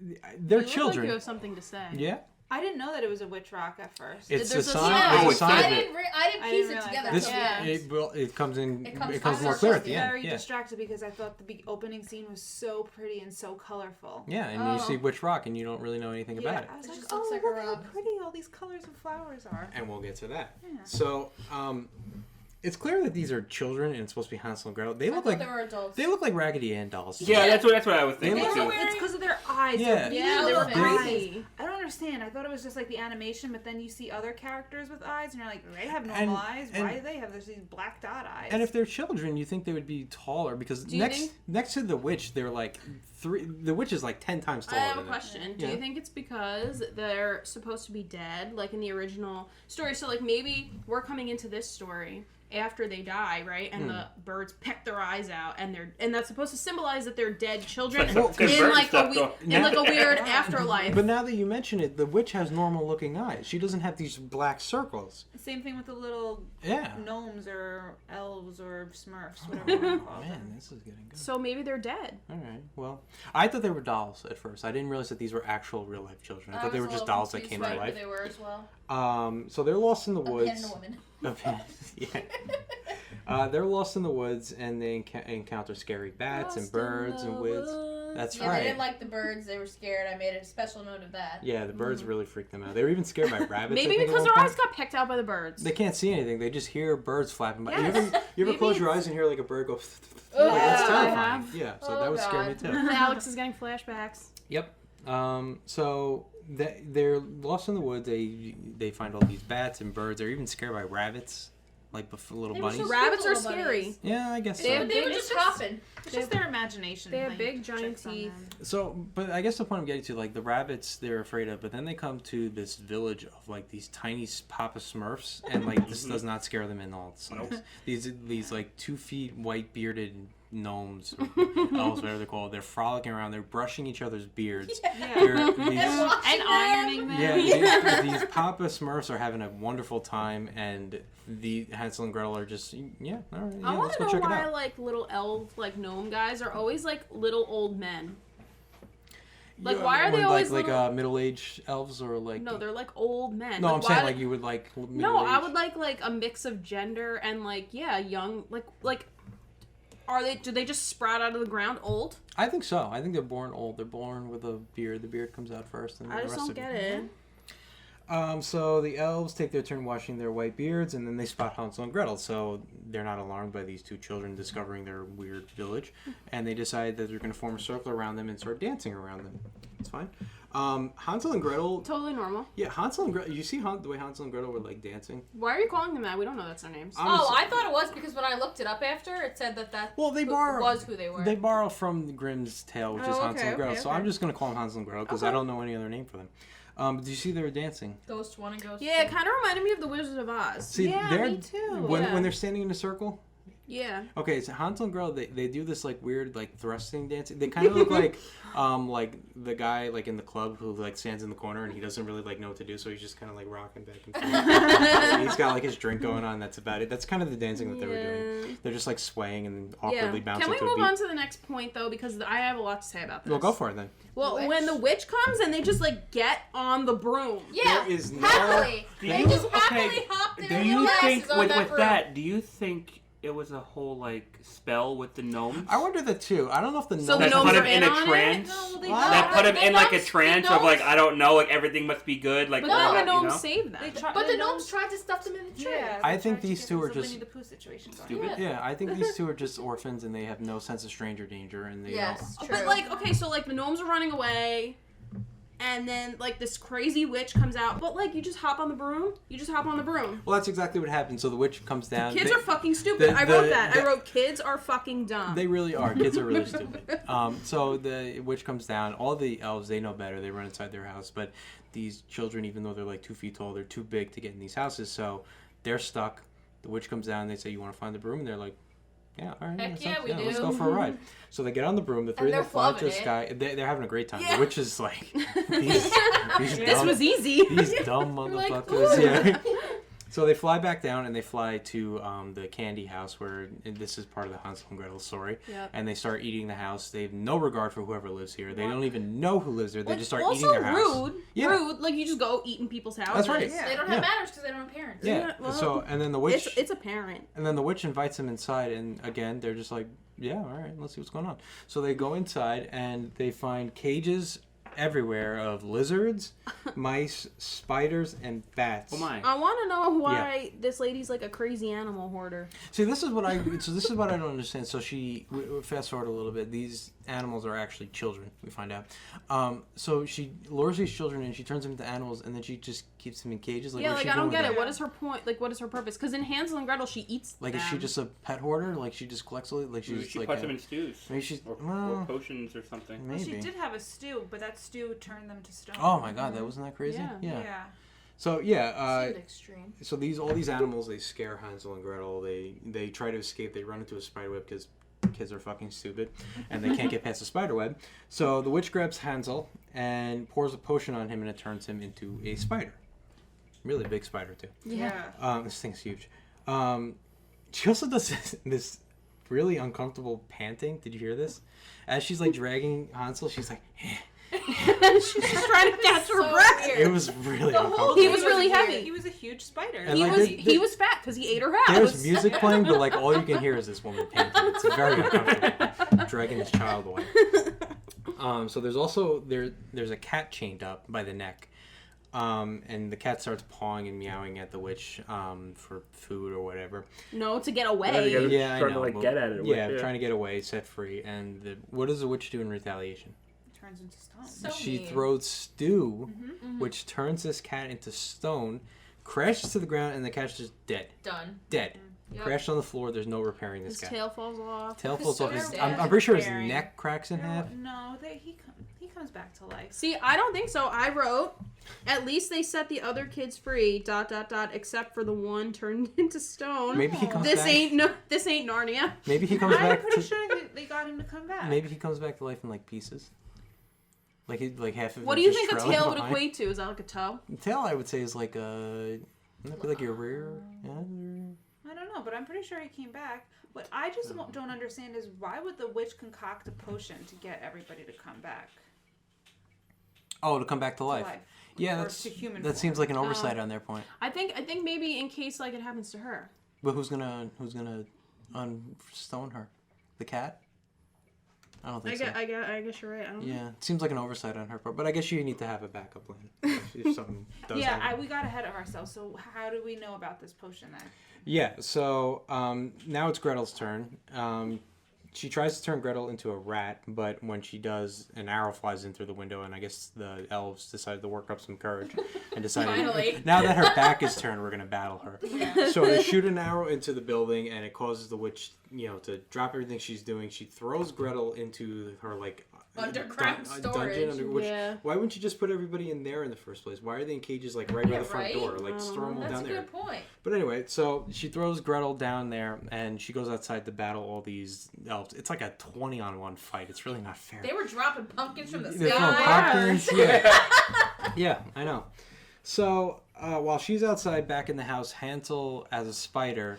they're You look children. like you have something to say. Yeah. I didn't know that it was a witch rock at first. It's There's a a sign. sign. It's a sign I of it. didn't I piece didn't it realize together. that. This Yeah. it comes in. It comes It comes more faster clear at at the the I'm end. very Yeah. distracted because I thought the opening scene was so pretty and so colorful. Yeah, and you see Witch Rock, and you don't really know anything about it. I was It like, just oh, looks like look a how rock. pretty all these colors of flowers are. And we'll get to that. Yeah. So, it's clear that these are children, and it's supposed to be Hansel and Gretel. They I look thought like they were adults. they look like Raggedy Ann dolls. Yeah, that's what I was thinking They too. look- It's because of their eyes. Yeah. They're Yeah, really they were big crazy. eyes. I don't understand. I thought it was just like the animation, but then you see other characters with eyes, and you're like, they have normal And- eyes. and- Why do they have these black dot eyes? And if they're children, you think they would be taller because Do you think- next to the witch, they're like the witch is like 10 times I taller have a than them. question. Do Yeah. you think it's because they're supposed to be dead, like in the original story? So, like, maybe we're coming into this story after they die, right? And the birds peck their eyes out, and that's supposed to symbolize that they're dead children Well, 'cause in birds like a stuff we- go- in like a weird afterlife. But now that you mention it, the witch has normal looking eyes. She doesn't have these black circles. Same thing with the little Yeah. gnomes or elves or smurfs, whatever you want to call Man, them. this is getting good. So maybe they're dead. All right. Well, I thought they were dolls at first. I didn't realize that these were actual real life children. I thought they was were a just little dolls that confused came to by who life. They were as well. So they're lost in the A man woods. and a woman. Yeah. They're lost in the woods and they encounter scary bats and birds and woods. That's Yeah, right. they didn't like the birds. They were scared. I made a special note of that. Yeah, the birds really freaked them out. They were even scared by rabbits. I Maybe think, at because one their point. eyes got pecked out by the birds. They can't see anything. They just hear birds flapping by. Yes. You ever Maybe close your it's- eyes and hear like a bird go? Oh, Like, that's yeah, I terrifying. have. Yeah, so Oh, that would scare me God. too. Alex is getting flashbacks. Yep. So they're lost in the woods. They find all these bats and birds. They're even scared by rabbits, like little They were bunnies. so Rabbits are little scary. bunnies. Yeah, I guess They have so. But they were big- just it's just- hopping. It's just their imagination. They have playing big, giant tricks on teeth. them. So, but I guess the point I'm getting to, like the rabbits, they're afraid of, but then they come to this village of like these tiny Papa Smurfs, and like this does not scare them in all the slightest. These like 2 feet white bearded gnomes, or elves, whatever they're called. They're frolicking around. They're brushing each other's beards. Yeah. They're, these, And ironing them. yeah, these Papa Smurfs are having a wonderful time, and the Hansel and Gretel are just yeah. All right, yeah, I want let's to go know check it why out. like little elf like gnome guys are always like little old men. Like, why are they always like little- middle-aged elves or like? No, they're like old men. No, like, I'm saying why- like you would like. No, I middle-aged- would like a mix of gender and like young like. Are they? Do they just sprout out of the ground old? I think so. I think they're born old. They're born with a beard. The beard comes out first, and then I the just rest don't of get it. So the elves take their turn washing their white beards, and then they spot Hansel and Gretel. So they're not alarmed by these two children discovering their weird village, and they decide that they're going to form a circle around them and start dancing around them. It's fine. Hansel and Gretel. Totally normal. Yeah, Hansel and Gretel. You see the way Hansel and Gretel were like dancing. Why are you calling them that? We don't know that's their names. Oh, I thought it was because when I looked it up after, it said that Well, they borrow. was who they were. They borrow from Grimm's tale, which is Oh, Hansel okay, and Gretel. okay, So okay. I'm just going to call them Hansel and Gretel because I don't know any other name for them. Do you see they were dancing? Ghost 1 and Ghost 2. Yeah, it kind of reminded me of the Wizard of Oz. See, Yeah, they're, me too. When, Yeah. when they're standing in a circle. Yeah. Okay, so Hansel and Gretel, they do this like weird like thrusting dancing. They kind of look like the guy like in the club who like stands in the corner and he doesn't really like know what to do, so he's just kind of like rocking back and forth. He's got like his drink going on. That's about it. That's kind of the dancing that they were doing. They're just like swaying and awkwardly bouncing Can we to a move beat. on to the next point though, because I have a lot to say about this. Well, go for it then. Well, The when witch? the witch comes and they just like get on the broom. Yeah, There is no- happily. Do They you- just okay, happily hopped Do their you little think asses on with that broom. that? Do you think it was a whole like spell with the gnomes? I wonder that too. I don't know if the So gnomes- the that gnomes put are him in in a on it? trance. No, they Wow. don't. That put him The in like a gnomes- trance the of like gnomes- I don't know, like everything must be good. Like But No, then the you gnomes know? save them. But the gnomes tried to stuff them in the tree. Yeah, I they think tried to these get two are this just Winnie the Pooh situation going. stupid. Yeah, I think these two are just orphans and they have no sense of stranger danger and they Yes, don't. true. But like, okay, so like the gnomes are running away, and then like this crazy witch comes out. But like, you just hop on the broom. You just hop on the broom. Well, that's exactly what happened. So the witch comes down. Kids They- are fucking stupid. I the- wrote that. the- I wrote kids are fucking dumb. They really are. Kids are really stupid. So the witch comes down. All the elves, they know better. They run inside their house. But these children, even though they're like 2 feet tall, they're too big to get in these houses. So they're stuck. The witch comes down. They say, "You want to find the broom?" And they're like, "Yeah, all right. Heck yeah, we let's do." go for a ride." So they get on the broom. The three of they're them fly to the loving it. sky. They're having a great time. Yeah. The witch is like, these this dumb, was easy. these dumb We're like, motherfuckers. "Ooh." Yeah. So they fly back down and they fly to the candy house where this is part of the Hansel and Gretel story. Yep. And they start eating the house. They have no regard for whoever lives here. They don't even know who lives there. They Like, just start also eating their house. rude. Yeah. Rude. Like, you just go eat in people's houses. That's right. Yeah. They don't have manners because they don't have parents. Yeah. Yeah, well, So and then the witch It's a parent. and then the witch invites them inside, and again they're just like, yeah, all right, let's see what's going on. So they go inside and they find cages everywhere of lizards, mice, spiders, and bats. Oh my. I want to know why this lady's like a crazy animal hoarder. See, this is what I don't understand. So fast forward a little bit. These animals are actually children. We find out. So she lures these children and she turns them into animals, and then she just keeps them in cages. Like, Yeah, what's like she I don't doing get with it. that? What is her point? Like, what is her purpose? Because in Hansel and Gretel, she eats Like, them. is she just a pet hoarder? Like, she just collects all? Like, Maybe she's she like puts them in stews. maybe she's Or well, potions or something. Well, maybe. she did have a stew, but that stew turned them to stone. Oh my God, that wasn't that crazy? Yeah. Yeah. So yeah, Seemed extreme. so all these animals, they scare Hansel and Gretel. They try to escape. They run into a spider web because kids are fucking stupid, and they can't get past the spider web. So the witch grabs Hansel and pours a potion on him, and it turns him into a spider. Really big spider too. Yeah. This thing's huge. She also does this really uncomfortable panting. Did you hear this? As she's like dragging Hansel, she's like. She's just trying to catch her So breath. weird. It was really The whole uncomfortable. He thing was really weird. heavy. He was a huge spider. And, He like, was they- he was fat because he ate her house. There's music playing, but like all you can hear is this woman panting. It's very uncomfortable, dragging this child away. So there's a cat chained up by the neck, and the cat starts pawing and meowing at the witch for food or whatever. No, to get Yeah, away. to Yeah, I trying know. to like but- get at it. Yeah, trying to get away, set free. And what does the witch do in retaliation? Turns into stone. So She mean. throws stew, which turns this cat into stone, crashes to the ground, and the cat's just dead. Done. Dead. Yep. Crashed on the floor. There's no repairing this His cat. tail falls off. Tail falls off. So I'm pretty sure his Repairing. neck cracks in half. No, he comes back to life. See, I don't think so. I wrote, at least they set the other kids free. ... Except for the one turned into stone. Maybe he comes This back. ain't Narnia. Maybe he comes I'm back. pretty sure they got him to come back. Maybe he comes back to life in like pieces. Like half of. What it do you just think a trailing tail would behind. equate to? Is that like a toe? Tail, I would say, is like a. Wouldn't that be like your rear? Yeah. I don't know, but I'm pretty sure he came back. What I just don't understand is why would the witch concoct a potion to get everybody to come back Oh, to come back to to life. life? Yeah, Or that's to human that form. seems like an oversight on their point. I think maybe in case like it happens to her. But who's gonna unstone her? The cat? I don't think so. I guess you're right. I don't know. Yeah, it seems like an oversight on her part. But I guess you need to have a backup plan if something does Yeah, happen. we got ahead of ourselves. So how do we know about this potion then? Yeah, so now it's Gretel's turn. She tries to turn Gretel into a rat, but when she does, an arrow flies in through the window, and I guess the elves decided to work up some courage and decided, Finally. now that her back is turned, we're going to battle her. So they shoot an arrow into the building, and it causes the witch, to drop everything she's doing. She throws Gretel into her, like, Underground storage. dungeon. Which, Yeah. why wouldn't you just put everybody in there in the first place? Why are they in cages, like, right by Yeah, the front right? door? Like, just throw them all That's down a there. good point. But anyway, so she throws Gretel down there, and she goes outside to battle all these elves. It's like a 20-on-1 fight. It's really not fair. They were dropping pumpkins from the They're throwing sky. pumpkins. Yeah. Yeah, I know. So while she's outside back in the house, Hansel, as a spider,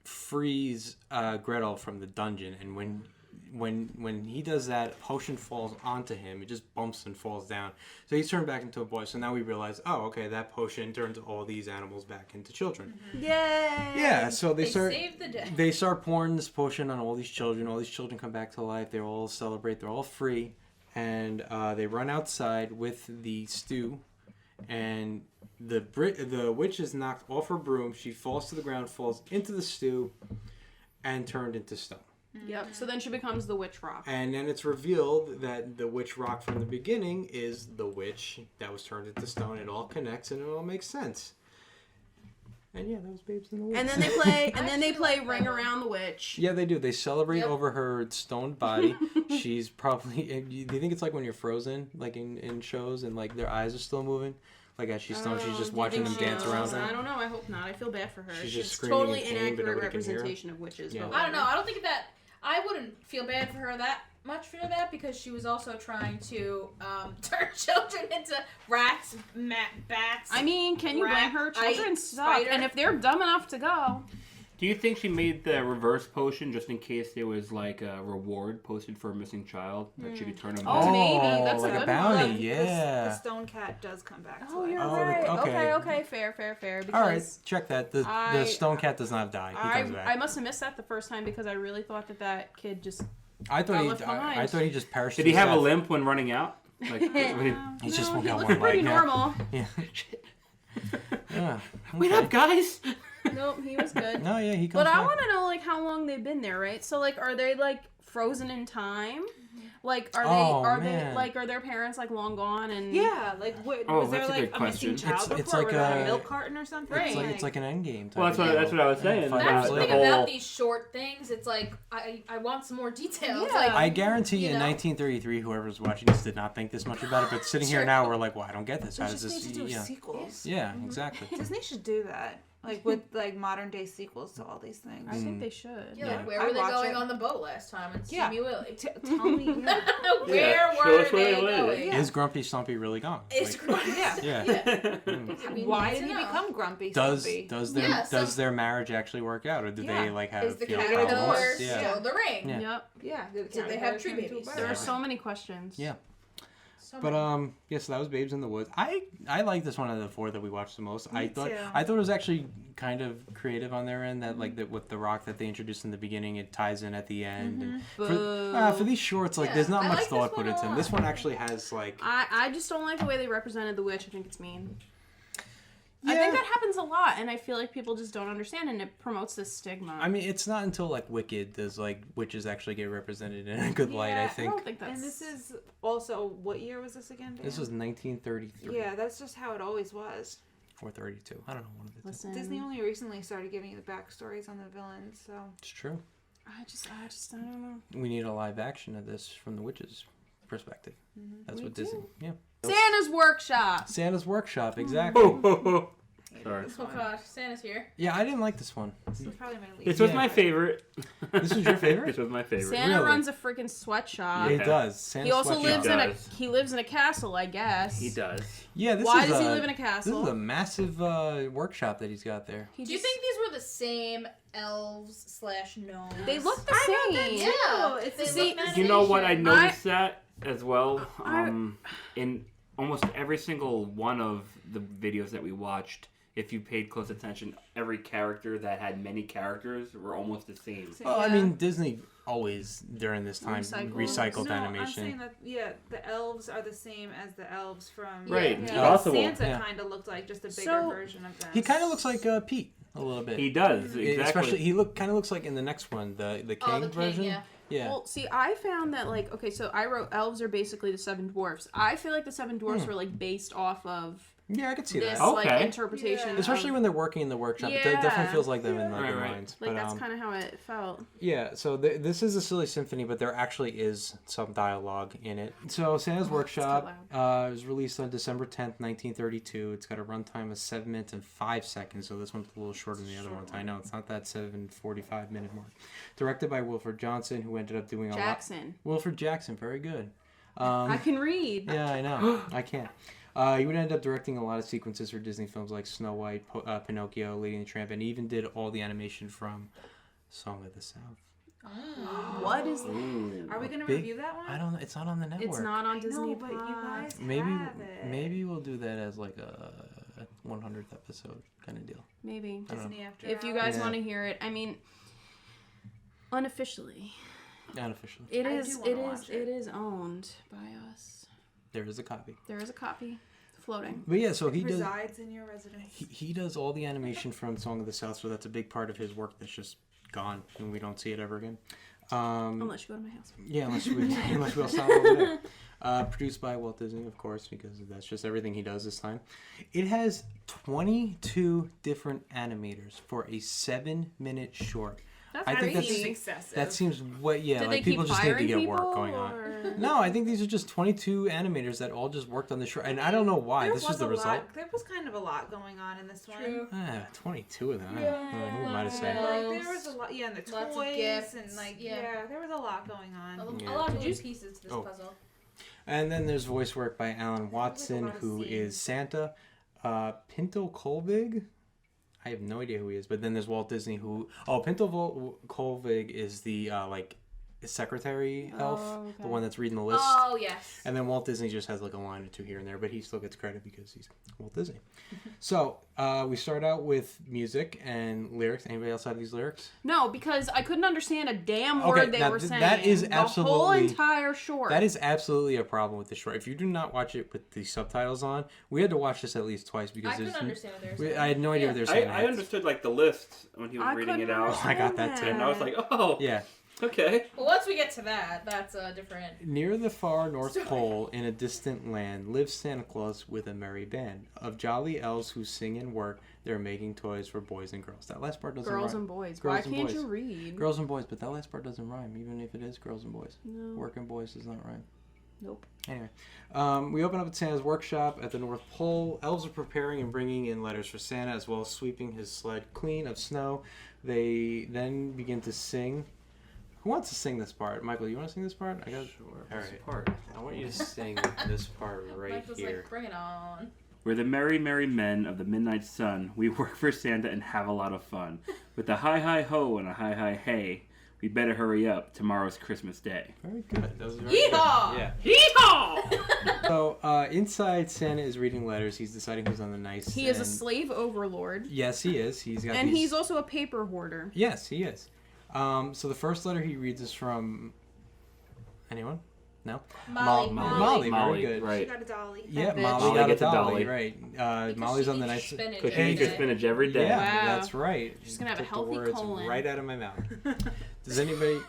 frees Gretel from the dungeon, and when he does that, a potion falls onto him. It just bumps and falls down. So he's turned back into a boy. So now we realize, oh, okay, that potion turns all these animals back into children. Yay! Yeah, so They saved the day. they start pouring this potion on all these children. All these children come back to life. They all celebrate. They're all free, and they run outside with the stew. And the witch is knocked off her broom. She falls to the ground, falls into the stew, and turned into stone. Yep. So then she becomes the witch rock. And then it's revealed that the witch rock from the beginning is the witch that was turned into stone. It all connects and it all makes sense. And yeah, that was Babes in the Woods. And then they play. And I then they actually play like Ring that one. Around the Witch. Yeah, they do. They celebrate Yep. over her stoned body. She's probably. Do you think it's like when you're frozen, like in shows, and like their eyes are still moving, like as she's stoned, she's Oh, just do you watching them think she dance knows? around her. I don't know. I hope not. I feel bad for her. She's just She's screaming totally in pain, but inaccurate nobody can hear her. representation of witches. Yeah. But I don't know. whatever. I don't think that. I wouldn't feel bad for her much for that because she was also trying to turn children into rats, bats. I mean, can you blame her? Children suck, and if they're dumb enough to go. Do you think she made the reverse potion just in case there was like a reward posted for a missing child that she could turn them Oh, back? maybe. That's like a good bounty, one. yeah. The stone cat does come back to Oh, life. you're Oh, right. okay. Okay. Fair. Because All right, check that. The stone cat does not die. He comes back. I must have missed that the first time because I really thought that kid just. I thought left behind. I thought he just perished. Did he have a limp when running out? Like, He just won't he got looked one leg. pretty Yeah. normal. Yeah. Yeah. Wait up, guys! Nope, he was good. No, yeah, he comes But back. I want to know like how long they've been there, right? So like, are they like frozen in time? Like, are man. they like, are their parents like long gone and? Yeah, like what, Oh, was there that's a like good a missing question. child It's before? like Were they on a- a milk carton or something? Right. It's like an end game. Well, that's what I was saying. 5 about years That's the the thing later. whole- about these short things. It's like I want some more details. Yeah. Like, I guarantee you in know? 1933, whoever's watching this did not think this much about it. But sitting here Sure. now, we're like, well, I don't get this. They How does just this? need to do Yeah, sequels. yeah, exactly. Disney should do that, like with like modern day sequels to all these things. I think they should. Yeah, Yeah. like, where I'd were they watch going it. on the boat last time? And Yeah. Steamy Willie. Tell me, yeah. Where Yeah, show were us where they they were. going? Yeah. Is Grumpy Stumpy really gone? It's Like, Yeah. yeah. We Why need did to he know. become grumpy? Does Stumpy? does their marriage actually work out, or do Yeah. they like have Is the you know, caterpillar problems? still the ring? Yeah. Yep. Yeah. Did they have tree babies? There are so many questions. Yeah. So But many. yeah, so that was Babes in the Woods. I like this one of the 4 that we watched the most. Me too. I thought it was actually kind of creative on their end that like that with the rock that they introduced in the beginning, it ties in at the end. And for these shorts, like Yeah, there's not I much like thought this put one a into them. lot. This one actually has like I just don't like the way they represented the witch. I think it's mean. I Yeah. think that happens a lot, and I feel like people just don't understand, and it promotes this stigma. I mean, it's not until like Wicked does like witches actually get represented in a good light. I Yeah, think don't think that's. And this is also, what year was this again? Dan? this was 1933 Yeah, that's just how it always was. or 32. I don't know, one of the two. Listen, Disney only recently started giving you the backstories on the villains, so. It's true. I don't know. We need a live action of this from the witches' perspective. That's We what Disney. do. Yeah. Santa's workshop. Santa's Workshop, exactly. Sorry. This Oh one. gosh, Santa's here. Yeah, I didn't like this one. This was probably my least. This was Yeah. my favorite. This was your favorite? This was my favorite. Santa Really? runs a freaking sweatshop. He Yeah. does. Santa's He also sweatshop. lives in a does. he lives in a castle, I guess. He does. Yeah, this Why is does he a- live in a This castle? is a massive workshop that he's got there. He Do you just- think these were the same elves/gnomes? they look the same? Yeah, It's they the look same- You know what? I animation. noticed that as well. In almost every single one of the videos that we watched, if you paid close attention, every character that had many characters were almost the same. Well, I mean, Disney always during this time Recycles. recycled no, animation. I'm saying that, yeah, the elves are the same as the elves from. Right, Yeah. Impossible. Santa Yeah. kind of looked like just a bigger So- version of them. He kind of looks like Pete a little bit. He does, exactly. Especially he kind of looks like in the next one, the king Oh, the king, version. yeah. Yeah. Well, see, I found that like okay, so I wrote elves are basically the 7 dwarfs. I feel like the 7 dwarfs were like based off of Yeah, I could see this that. like Okay. interpretation. Yeah. Especially of, when they're working in the workshop, it Yeah. definitely feels like them in like Right, their right. minds. like But, that's kind of how it felt. yeah, so this is a silly symphony, but there actually is some dialogue in it. So Santa's Workshop was released on December 10th, 1932. It's got a runtime of 7 minutes and 5 seconds, so this one's a little shorter than the other ones. I know, it's not that 7:45-minute mark. Directed by Wilfred Johnson, who ended up doing a lot. Jackson. Wilfred Jackson, very good. I can read. Yeah, I know. I can't. He would end up directing a lot of sequences for Disney films like Snow White, Pinocchio, Lady and the Tramp, and he even did all the animation from Song of the South. What is Are we gonna Big- review that one? I don't know. It's not on the network. It's not on Disney No, but you guys Maybe have it. maybe we'll do that as like a 100th episode kind of deal. Maybe. I don't know. Disney After If you Hours. guys Yeah. want to hear it, I mean, unofficially, Unofficially. it I is do wanna it is watch it is owned by us. There is a copy. There is a copy floating. But yeah, so he does resides in your residence. he does all the animation from Song of the South, so that's a big part of his work that's just gone and we don't see it ever again. Unless you go to my house. Yeah, unless we all stop over there. Produced by Walt Disney, of course, because that's just everything he does this time. It has 22 different animators for a 7-minute short. That's I think crazy. excessive. that seems what. Yeah, Did like they people keep just need to firing get people, work going on. or- No, I think these are just 22 animators that all just worked on the short, and I don't know why. There This was the a result. lot- there was kind of a lot going on in this one. 22 of them. I Yeah. don't know who might have Yeah, said. like there was a lot. Yeah, and the Lots of toys gifts, and like yeah. there was a lot going on. Yeah. A lot of Did you- moving pieces to this Oh. puzzle. And then there's voice work by Alan Watson, lot of who scenes. is Santa. Pinto Colvig, I have no idea who he is. But then there's Walt Disney, who Pinto Colvig is the like secretary elf, okay. the one that's reading the list. Oh yes. And then Walt Disney just has like a line or two here and there, but he still gets credit because he's Walt Disney. So we start out with music and lyrics. Anybody else have these lyrics? No, because I couldn't understand a damn Okay, word they now were saying. that is the whole absolutely- entire short. That is absolutely a problem with the short. If you do not watch it with the subtitles on, we had to watch this at least twice because I couldn't understand what they were saying. I had no idea what they were saying. I understood like the list when he was I reading it couldn't out. I got that too. And I was like, oh, Yeah. okay. Well, once we get to that, that's different. Near the far North Sorry. Pole, in a distant land, lives Santa Claus with a merry band of jolly elves who sing and work. They're making toys for boys and girls. That last part doesn't girls rhyme. and boys. Girls Why and can't boys. you read? Girls and boys, but that last part doesn't rhyme, even if it is girls and boys. No. Work and boys does not rhyme. Nope. Anyway, we open up at Santa's workshop at the North Pole. Elves are preparing and bringing in letters for Santa, as well as sweeping his sled clean of snow. They then begin to sing. Who wants to sing this part? Michael, you want to sing this part? I got Sure. All This right. part. I want you to sing this part right Mike was here. like, bring it on. We're the merry, merry men of the midnight sun. We work for Santa and have a lot of fun. With a hi hi ho and a hi hi hey, we better hurry up. Tomorrow's Christmas Day. Very good. That was very Yeehaw! good. Yeah. Yeehaw! So inside, Santa is reading letters. He's deciding who's on the nice. He is a and- slave overlord, Yes, he is. He's got. and these... he's also a paper hoarder. Yes, he is. So the first letter he reads is from. Anyone? No. Molly. Very good. She Right. got a dolly. Yeah, bitch. Molly Molly got a gets a dolly. dolly. Right. Because Molly's she on the eats nice. spinach Because she every eats her day. spinach every day. Yeah, Wow. that's right. She's gonna have a Took the healthy words colon. right out of my mouth. Does anybody?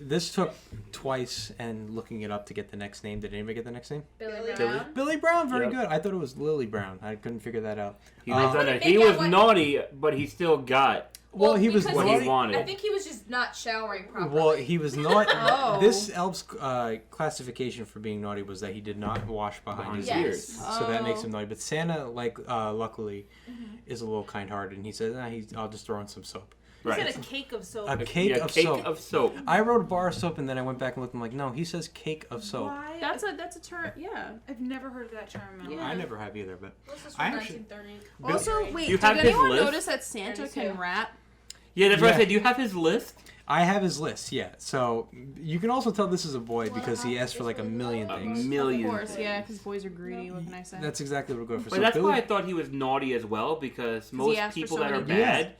This took twice and looking it up to get the next name. Did anybody get the next name? Billy Billy. Brown. Billy Brown. Very Yep. good. I thought it was Lily Brown. I couldn't figure that out. He was, Uh, he Make out was what- naughty, but he still got Well, he was because what naughty. he wanted. I think he was just not showering properly. Well, he was not. Oh. This elf's classification for being naughty was that he did not wash behind his Yes. ears, so that makes Oh. him naughty. But Santa, luckily, is a little kind-hearted, and he says, I'll just throw in some soap." He right. said a cake of soap. A cake Yeah, of cake soap. of soap. I wrote a bar of soap, and then I went back and looked. I'm like, no, he says cake of soap. Why? That's a term. Yeah. I've never heard of that term in my Yeah. life. I never have either, but This is I from actually- 1930. Also, wait, You did have his anyone list? notice that Santa 32. can rap? Yeah, that's what Yeah. I said. Do you have his list? I have his list. Yeah, so you can also tell this is a boy because he asked for like a million A things. million. Of course, yeah, because boys are greedy. What can I say? That's exactly what we're going for. But So that's Billy, why I thought he was naughty as well, because he most asked for people so that are many things. bad,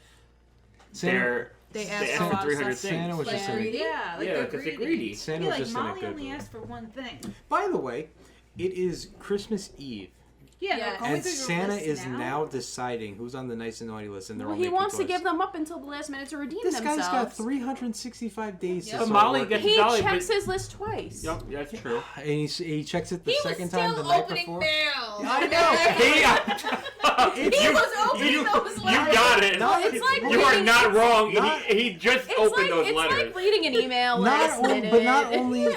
Santa, They they asked ask for a for lot of 300 stuff. Santa was Like just in greedy? Yeah, like yeah, they're because they're greedy. greedy. Santa Be was like, just in a Molly good only mood. asked for one thing. By the way, it is Christmas Eve. Yeah, Yeah. like, going And through your Santa list is now deciding who's on the nice and naughty list, and they're Well, all he making wants to toys. give them up until the last minute to redeem This themselves. guy's got 365 days Yep. to But start Molly working. gets He dolly, checks but- his list twice. Yep, that's true. And he checks it the He second was time still the night opening before. mail. I know. He was opening you, those You letters. got it. No, it's like you are reading- not wrong. Not- he just It's opened like those it's letters. like reading an email last minute. But not only,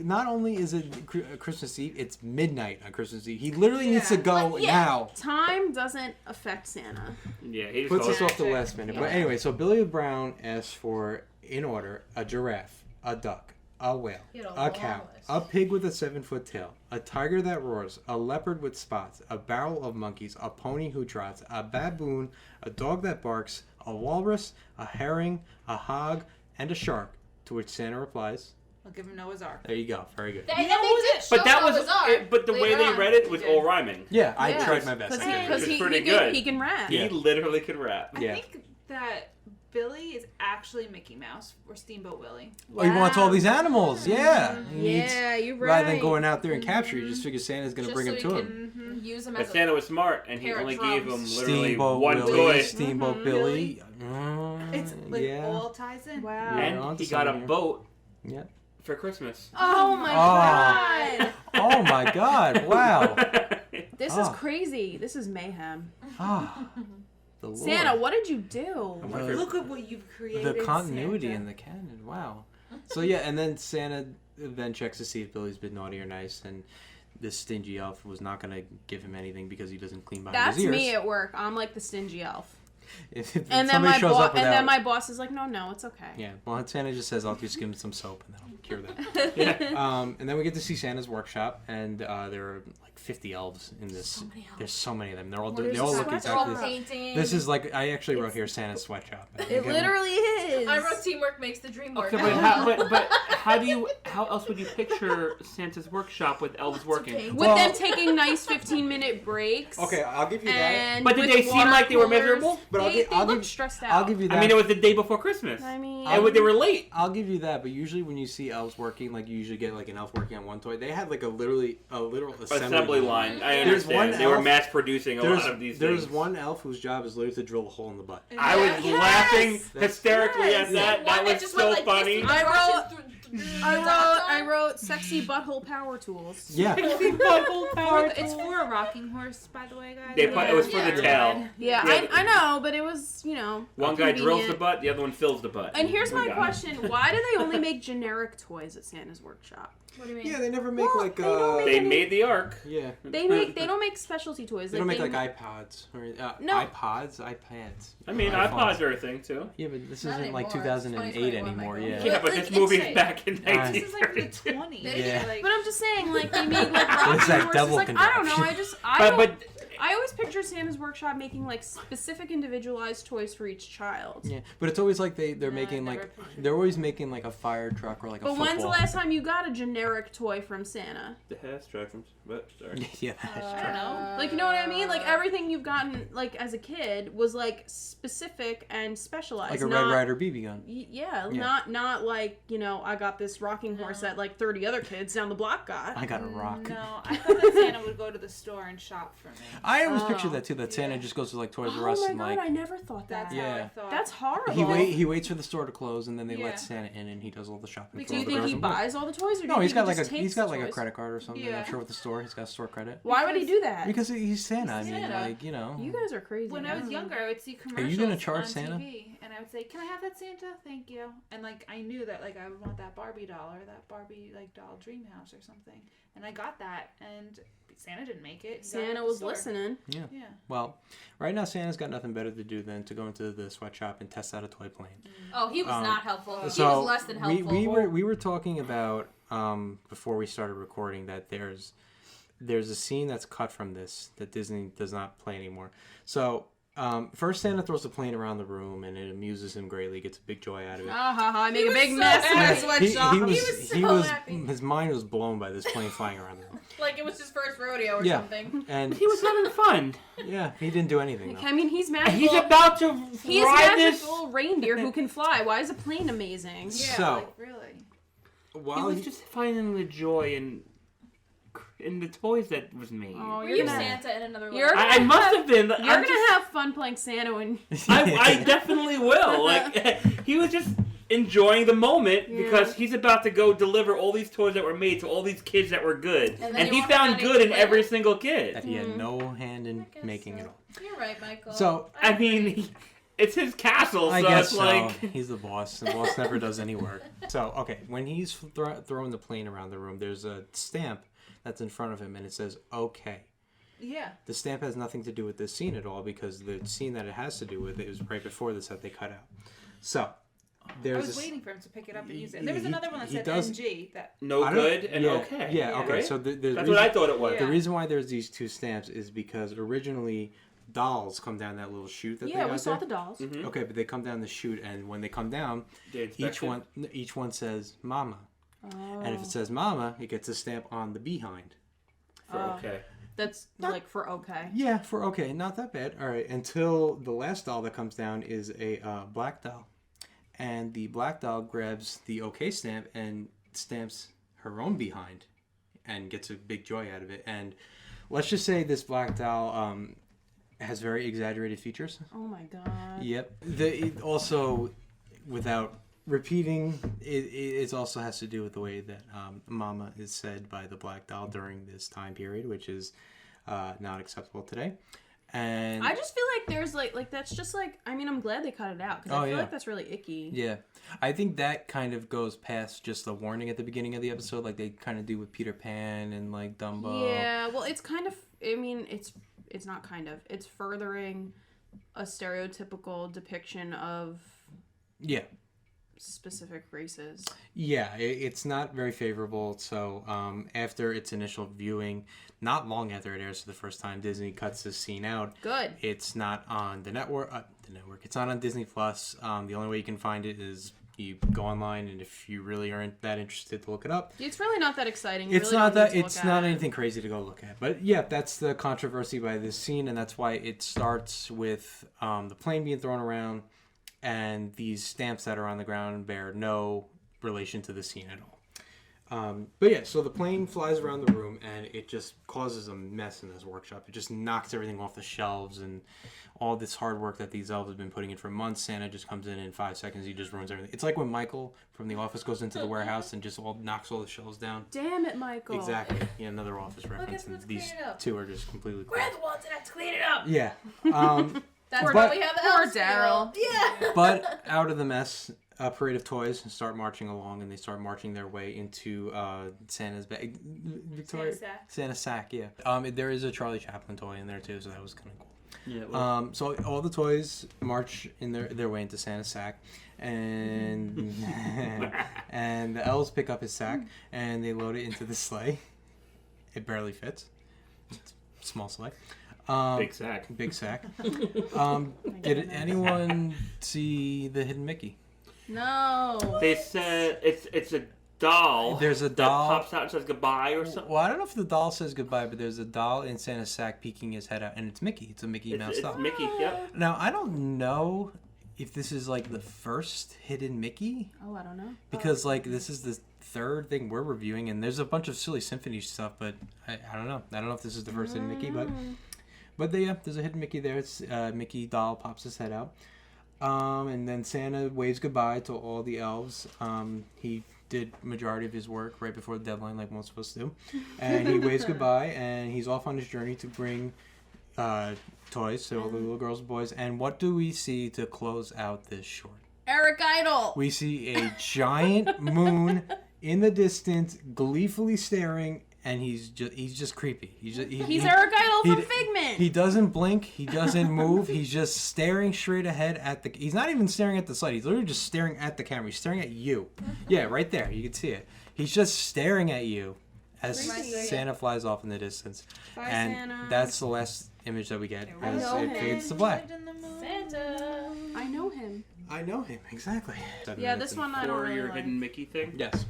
not only is it Christmas Eve, it's midnight on Christmas Eve. He literally needs to go But yeah. now. Time doesn't affect Santa. Yeah, he just Puts goes, us off the last minute. But Yeah. anyway, so Billy Brown asks for, in order, a giraffe, a duck, a whale, He had a a long cow, list. a pig with a 7-foot tail, a tiger that roars, a leopard with spots, a barrel of monkeys, a pony who trots, a baboon, a dog that barks, a walrus, a herring, a hog, and a shark. To which Santa replies, I'll give him Noah's Ark. "There you go, very good." And they did show But that was, Noah's Ark but the way later they on. read it was They did. all rhyming. Yeah, I Yeah. tried my best. Because I he, did. cause Which is he, pretty he, can, good. he can rap. Yeah. He literally could rap. I Yeah. think that Billy is actually Mickey Mouse or Steamboat Willie. Oh, he wants all these animals. Yeah. He needs- Yeah, you're right. Rather than going out there and capturing, you just figure Santa's gonna Just bring so him he to can him. use them But as a Santa was smart, and he pair of only gave him drums. literally Steamboat one Willie, toy. Steamboat Billy. It's like yeah. all ties in. Wow. Yeah. And onto he got a something here. boat Yeah. for Christmas. Oh my god. Oh my God! Wow. This Oh. is crazy. This is mayhem. Ah. The Lord. Santa, what did you do? Look at what you've created. The continuity Santa. in the canon. Wow. So yeah, and then Santa then checks to see if Billy's been naughty or nice, and this stingy elf was not going to give him anything because he doesn't clean behind That's his ears. me at work. I'm like the stingy elf. If And then somebody shows up without, my boss is like, no, it's okay. yeah, well, Santa just says, I'll just give him some soap and that'll cure that. And then we get to see Santa's workshop, and there are like 50 elves in this. So many elves. There's so many of them. They're all There's they all a look sweatshop. They're all exactly. painting. This is like I actually wrote here Santa's sweatshop. It literally is. I wrote teamwork makes the dream work. Okay, but how else would you picture Santa's workshop with elves working? With them taking nice 15-minute breaks. Okay, I'll give you that. And But did with they seem water like they were coolers. miserable? But They I'll looked give stressed out. I'll give you that. I mean, it was the day before Christmas. I mean, They were late. I'll give you that, but usually when you see elves working, like you usually get like an elf working on one toy. They had like a literal Assembly line. I There's understand. one They were elf- mass producing a lot of these There's things. one elf whose job is literally to drill a hole in the butt. I was Yes! laughing That's- hysterically at that. One That was just so went like funny. this, I rushing wrote- through- I wrote sexy butthole power tools. Yeah. It's for a rocking horse, by the way, guys. It was for the tail. Yeah, Yeah. I know, but it was, One guy drills the convenient. butt, the other one fills the butt. And here's We my got it. question: why do they only make generic toys at Santa's workshop? What do you mean? Yeah, they never make Well, like they don't make They any- made the arc. yeah. They don't make specialty toys. They don't make like iPods or No. iPads, iPads. I mean, iPhones. iPods are a thing too. Yeah, but this Not isn't like anymore. 2008 It's 2021, anymore. Michael. Yeah. Yeah, but like, this movie's it's back in This is like the 1932. 20s. Yeah. Like, But I'm just saying, like they made like What rocking is that horses. devil Like I don't know. contraption? But I always picture Santa's workshop making like specific individualized toys for each child. Yeah, but it's always like they're No, making I never like pictured they're always making like a fire truck or like a But football. when's the last time you got a generic toy from Santa? the hair from but sorry. Yeah, that's I true. don't know. Like, you know what I mean? Like everything you've gotten like as a kid was like specific and specialized. Like a not, Red Ryder BB gun. Yeah, Yeah. not like, I got this rocking horse that like 30 other kids down the block got. I got a rock. No, I thought that Santa would go to the store and shop for me. I always Oh. pictured that too. That Santa Yeah. just goes to like Toys Oh R Us my and god, like I never thought that. That's Yeah. how I thought. That's horrible. he waits for the store to close and then they Yeah. let Santa in and he does all the shopping. Like, for Do you all the think girls he and boys. buys all the toys, or do No, you he's think got he like just a takes he's got the like a toys? credit card or something. Yeah. I'm sure with the store he's got store credit. Why would he do that? Because he's Santa. I mean, Santa. like You guys are crazy. When I was younger, I would see Are commercials you gonna charge on Santa? TV, and I would say, "Can I have that Santa? Thank you." And like I knew that like I would want that Barbie doll or that Barbie like doll dream house or something, and I got that, and Santa didn't make it. He got it at Santa the was store. listening. Yeah. Well, right now Santa's got nothing better to do than to go into the sweatshop and test out a toy plane. Oh, he was not helpful. He So was less than helpful. we were talking about before we started recording that there's a scene that's cut from this that Disney does not play anymore. So first Santa throws the plane around the room and it amuses him greatly, gets a big joy out of it. I make a was big so mess in my happy. sweatshop. He so was happy. his mind was blown by this plane flying around the room. Like it was his first rodeo or Yeah. something. And He was having fun. yeah, he didn't do anything though. I mean, he's magical. He's about to He's ride this. magical reindeer who can fly. Why is a plane amazing? Yeah, So- like really. He While was just finding the joy in the toys that was made. Oh, Were you're you gonna, Santa in another you're life? I must have been. you're gonna have fun playing Santa when I definitely will. Like he was just enjoying the moment Yeah. because he's about to go deliver all these toys that were made to all these kids that were good, And then and you he won't found have any good in to every play. single that kid. he had no hand in guess making so. it all. You're right, Michael. So I mean, it's his castle, I so guess it's so. like He's the boss. The boss never does any work. So, okay, when he's throwing the plane around the room, there's a stamp that's in front of him, and it says, okay. Yeah. The stamp has nothing to do with this scene at all, because the scene that it has to do with it was right before this that they cut out. So, I there's was a... waiting for him to pick it up and use it. And there was another one that he said does- NG. That no I don't- good and yeah, okay. Yeah, okay, Right? so the That's reason, what I thought it was. Yeah. the reason why there's these two stamps is because originally dolls come down that little chute that they yeah, got we saw there. the dolls. Mhm. Okay, but they come down the chute, and when they come down, They inspect each one says "Mama," Oh. and if it says "Mama," it gets a stamp on the behind. for okay. That's like for okay. Yeah, for okay, not that bad. All right, until the last doll that comes down is a black doll, and the black doll grabs the okay stamp and stamps her own behind, and gets a big joy out of it. And let's just say this black doll has very exaggerated features. Oh my god. Yep. It also, without repeating, it also has to do with the way that "Mama" is said by the black doll during this time period, which is not acceptable today. And I just feel like there's like that's just like, I mean, I'm glad they cut it out because I feel like that's really icky. Yeah, I think that kind of goes past just the warning at the beginning of the episode, like they kind of do with Peter Pan and like Dumbo. Yeah, well, it's kind of, I mean, it's not kind of, it's furthering a stereotypical depiction of specific races. Yeah, it's not very favorable. So after its initial viewing, not long after it airs for the first time, Disney cuts this scene out. Good. It's not on the network. It's not on Disney Plus. The only way you can find it is you go online, and if you really aren't that interested to look it up, it's really not that exciting. It's not anything crazy to go look at. But yeah, that's the controversy by this scene, and that's why it starts with the plane being thrown around, and these stamps that are on the ground bear no relation to the scene at all. But yeah, so the plane flies around the room, and it just causes a mess in this workshop. It just knocks everything off the shelves, and all this hard work that these elves have been putting in for months, Santa just comes in 5 seconds. He just ruins everything. It's like when Michael from The Office goes into the warehouse and just knocks all the shelves down. Damn it, Michael. Exactly. Yeah, another Office reference. And these two are just completely cool. We're the ones that have to clean it up. Yeah. That's why we have the elves. Poor Daryl. Yeah. But out of the mess, a parade of toys start marching along, and they start marching their way into Santa's bag. Victoria? Santa's sack, yeah. There is a Charlie Chaplin toy in there, too, so that was kind of cool. Yeah. So all the toys march in their way into Santa's sack, and and the elves pick up his sack, and they load it into the sleigh. It barely fits. It's a small sleigh. Big sack. Big sack. Did anyone see the Hidden Mickey? No. They said it's a doll. There's a doll that pops out and says goodbye or something. Well, I don't know if the doll says goodbye, but there's a doll in Santa's sack peeking his head out, and it's Mickey. It's a Mickey Mouse doll. It's Mickey. Yep. Now I don't know if this is like the first Hidden Mickey. Oh, I don't know. Because like this is the third thing we're reviewing, and there's a bunch of Silly Symphony stuff, but I don't know. I don't know if this is the first Hidden Mickey, but there's a Hidden Mickey there. It's Mickey doll pops his head out. And then Santa waves goodbye to all the elves. He did majority of his work right before the deadline, like most supposed to do. And he waves goodbye, and he's off on his journey to bring toys to all the little girls and boys. And what do we see to close out this short? Eric Idle. We see a giant moon in the distance, gleefully staring. And he's just creepy. He's Eric Idle from Figment. He doesn't blink. He doesn't move. He's just staring straight ahead at the. He's not even staring at the slide. He's literally just staring at the camera. He's staring at you. Yeah, right there. You can see it. He's just staring at you as Santa flies off in the distance. Bye, and Santa. that's the last image that we get as it fades to black. Santa. I know him. I know him exactly. Yeah, this one I don't For really your like. Hidden Mickey thing. Yes.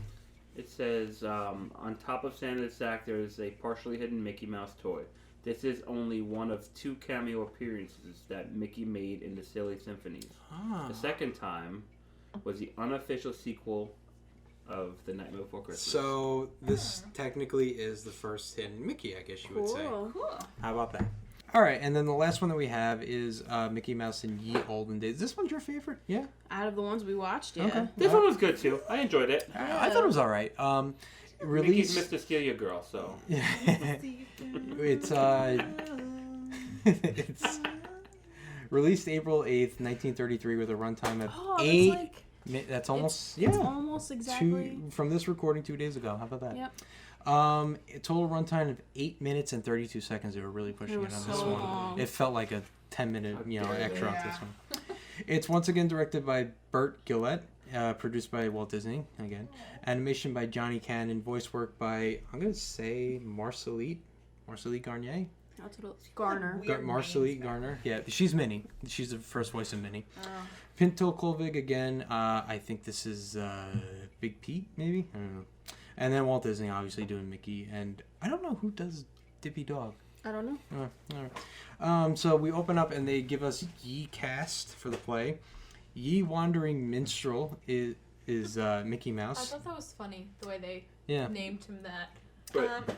It says, on top of Santa's sack, there is a partially hidden Mickey Mouse toy. This is only one of 2 cameo appearances that Mickey made in the Silly Symphonies. Ah. The second time was the unofficial sequel of The Nightmare Before Christmas. So this technically is the first Hidden Mickey, I guess you would say. Cool. How about that? All right, and then the last one that we have is Mickey Mouse in Ye Olden Days. This one's your favorite? Yeah? Out of the ones we watched, yeah. Okay. This one was good, too. I enjoyed it. I thought it was all right. Mickey's Mr. Steal Your Girl, so... it's it's released April 8th, 1933 with a runtime of 8... That's almost... It's almost exactly... From this recording 2 days ago. How about that? Yep. A total runtime of 8 minutes and 32 seconds. They were really pushing it on so this one. long. It felt like a 10-minute, extra on this one. It's once again directed by Burt Gillette, produced by Walt Disney again. Animation by Johnny Cannon, voice work by I'm gonna say Marcelite Garnier. Garner. Marcelite Garner. Yeah, she's Minnie. She's the first voice of Minnie. Pinto Colvig again. I think this is Big Pete, maybe. I don't know. And then Walt Disney obviously doing Mickey, and I don't know who does Dippy Dog. I don't know. All right. So we open up and they give us Ye cast for the play. Ye Wandering Minstrel is Mickey I Mouse. thought that was funny, the way they Yeah. named him that.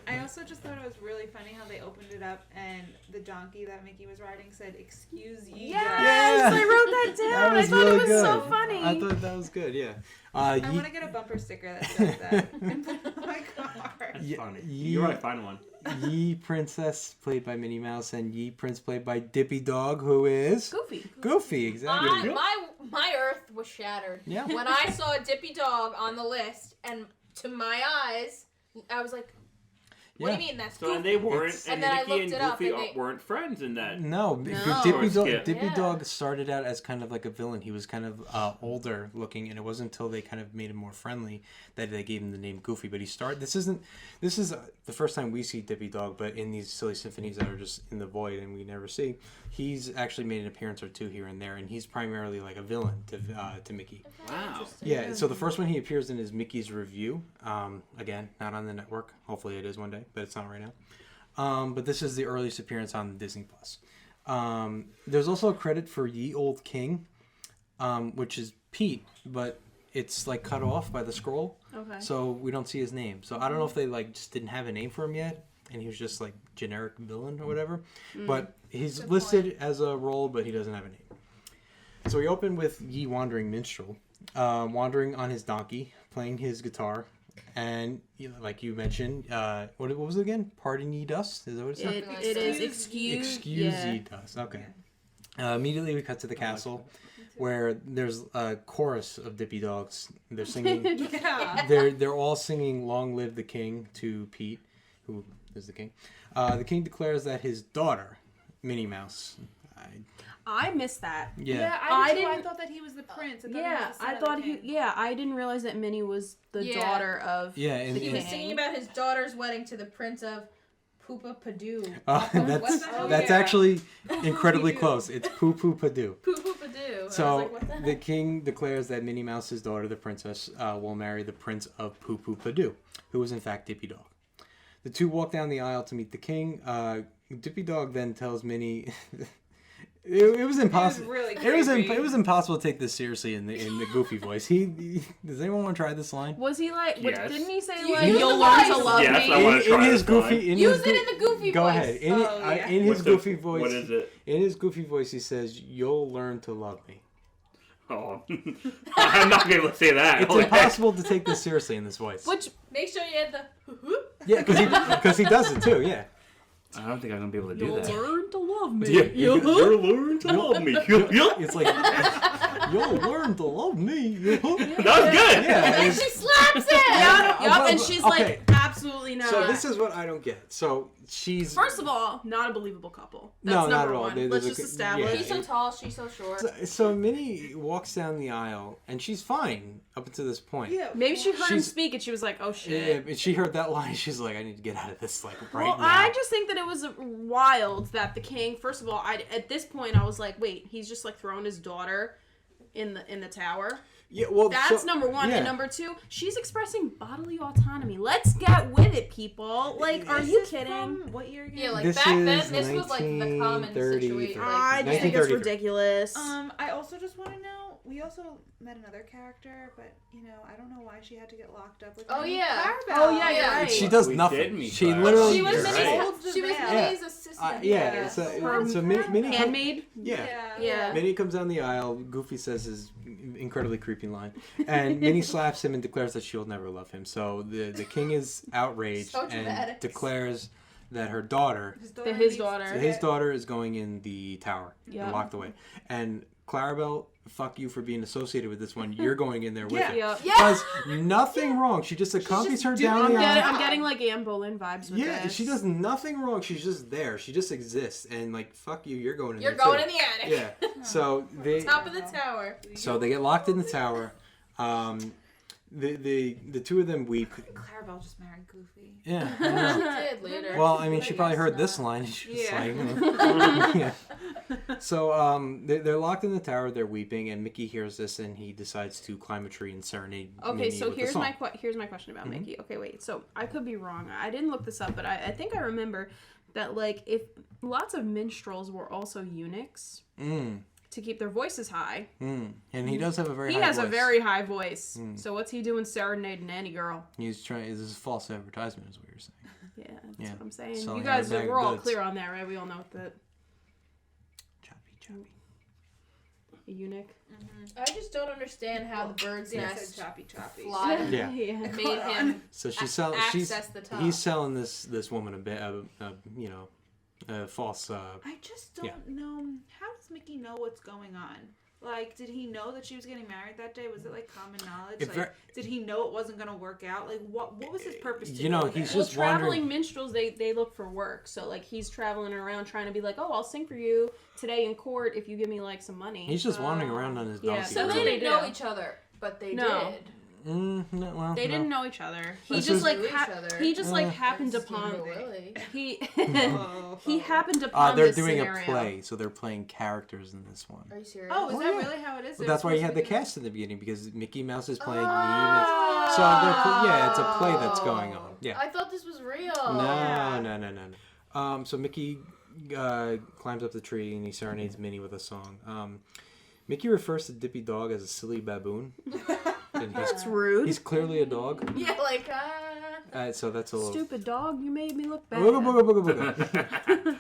I also just thought it was really funny how they opened it up and the donkey that Mickey was riding said, "Excuse ye." Yes, I wrote that down. I thought really it was good. so funny. I thought that was good. Yeah. I want to get a bumper sticker that says that and put it on my car. That's funny. Ye- You want to find one. Ye Princess, played by Minnie Mouse, and Ye Prince, played by Dippy Dog, who is... Goofy. Goofy, exactly. My earth was shattered. Yeah. When I saw Dippy Dog on the list, and to my eyes, I was like, what do you mean that's So Goofy? and they weren't, And and then I Mickey looked and it up, Goofy and they- weren't friends in that. No, No. Dippy, Skip. Dippy Yeah. Dog started out as kind of like a villain. He was kind of older looking, and it wasn't until they kind of made him more friendly that they gave him the name Goofy. But he started. This is the first time we see Dippy Dog, but in these silly symphonies that are just in the void and we never see, he's actually made an appearance or two here and there, and he's primarily like a villain to Mickey. Wow. Yeah. So the first one he appears in is Mickey's Review. Again, not on the network. Hopefully it is one day, but it's not right now. But this is the earliest appearance on Disney Plus. There's also a credit for Ye Old King, which is Pete, but it's like cut off by the scroll, Okay. so we don't see his name. So I don't know if they like just didn't have a name for him yet, and he was just like generic villain or whatever. But he's listed as a role, but he doesn't have a name. So we open with Ye Wandering Minstrel, wandering on his donkey, playing his guitar. And like you mentioned, what was it again? Pardon ye dust? Is that what it's It like is that. excuse ye dust. Okay. Immediately we cut to the castle, where there's a chorus of Dippy Dogs. They're singing. Yeah. They're all singing "Long Live the King" to Pete, who is the king. The king declares that his daughter, Minnie Mouse. I missed that. Yeah. I didn't- thought that he was the prince. I didn't realize that Minnie was the Yeah. daughter of. Yeah, and, the He was king. singing about his daughter's wedding to the Prince of Poopa Padoo. that's Oh, that's yeah. actually incredibly close. It's Poo Poo Padoo. Poopa Padoo. So I was like, what the the heck? king declares that Minnie Mouse's daughter, the princess, will marry the Prince of Poo Poo Padoo, who is in fact Dippy Dog. The two walk down the aisle to meet the king. Dippy Dog then tells Minnie. It was impossible. really It was impossible to take this seriously in the Goofy voice. Does anyone want to try this line? Was he like? Yes. Didn't he say You like use you'll the learn to voice. love Yes, me? I wanna try his this line. Goofy. Use it in the Goofy Go voice. ahead. yeah. In his What's the- Goofy voice. What is it? In his Goofy voice, he says, "You'll learn to love me." Oh, I'm not gonna be able to say that. It's impossible to take this seriously in this voice. Which Make sure you add the Yeah, because he does it too. Yeah. I don't think I'm gonna be able to do you'll that. learn to love me. Yeah, you'll learn to love me. It's like you'll learn to love me. That was good. Yeah. And then she slaps him! Yup, and she's Okay. like, absolutely not. So this is what I don't get. So she's First of all, not a believable couple. No, That's not number at all. one. There's Let's a just co- establish. yeah. He's so tall, she's so short. so Minnie walks down the aisle and she's fine up until this point. Yeah. Maybe she heard him She's- speak and she was like, oh Yeah, shit. but she heard that line. She's like, I need to get out of this like right Well, now. I just think that it was wild that the king. First of all, at this point, I was like, "Wait, he's just like throwing his daughter in the tower." Yeah, well, That's so- number one. yeah. And number two, she's expressing bodily autonomy. Let's get with it, people. Like, are you kidding? What year again? Yeah, like This back then, is this was like the common 1933. situation. Like, I just think it's 1933. ridiculous. I also just want to know. We also met another character, but I don't know why she had to get locked up with. Oh, Minnie yeah. Clarabelle. Oh, yeah, you're Yeah. right. She does We did nothing. meet She Clara. literally. she was You're Minnie's, right. Holds the she was veil. Minnie's assistant. Yeah. So Minnie. Handmaid. Yeah. Yeah. Minnie comes down the aisle. Goofy says his incredibly creepy line, and Minnie slaps him and declares that she'll never love him. So the king is outraged So and dramatic. declares that her daughter, His His daughter. his daughter, is going in the tower, Yeah. locked away. And Clarabelle, fuck you for being associated with this one. You're going in there with Yeah. it. Yeah. Yeah. Does nothing wrong. She just accompanies her down the aisle. I'm getting like Anne Boleyn vibes with Yeah, this. she does nothing wrong. She's just there. She just exists, and like, fuck you, you're going in You're there going too. in the attic. Yeah. So they Top of the tower. they get locked in the tower. The two of them weep. Clarabelle just married Goofy. Yeah. I She know. did later. Well, I mean, she But probably yes, heard this not. line. She was Yeah. like, yeah. So they're locked in the tower. They're weeping, and Mickey hears this, and he decides to climb a tree and serenade. Okay, Minnie so with a here's song. here's my question about Mhm. Mickey. Okay, wait. So I could be wrong. I didn't look this up, but I think I remember that like if lots of minstrels were also eunuchs to keep their voices high. And he does have a very. He high has a voice. very high voice. Mm. So what's he doing serenading any girl? He's trying. This is false advertisement, is what you're saying. Yeah, that's Yeah. what I'm saying. Selling You guys, out a bag we're of all goods. clear on that, right? We all know that. Choppy. eunuch. I just don't understand how the bird's Yeah, nest so choppy. fly Yeah. made him So she's selling. She's access the top. he's selling this woman a false. I just don't know. How does Mickey know what's going on? Like, did he know that she was getting married that day? Was it like common knowledge? Did he know it wasn't gonna work out? Like, what was his purpose? To he's Well, just traveling wondering. minstrels, they look for work. So like he's traveling around trying to be like, oh, I'll sing for you today in court if you give me like some money. He's just wandering around on his donkey. Yeah, So That's they what they didn't know do. each other, but they No. did. No, well, They no. didn't know each other. He This just is- like Knew each other. he just like happened Steve upon or Willie. he Oh. he happened upon They're this doing scenario. a play, so they're playing characters in this one. Are you serious? Oh, is Oh, that yeah. really how it is? Well, that's why you had the cast. cast in the beginning, because Mickey Mouse is playing Oh. So yeah, it's a play that's going on. Yeah. I thought this was real. No. So Mickey climbs up the tree and he serenades Minnie with a song. Mickey refers to Dippy Dog as a silly baboon. And That's rude. he's clearly a dog. Yeah, like So that's a little. Stupid dog, you made me look bad. Booga, booga, booga, booga.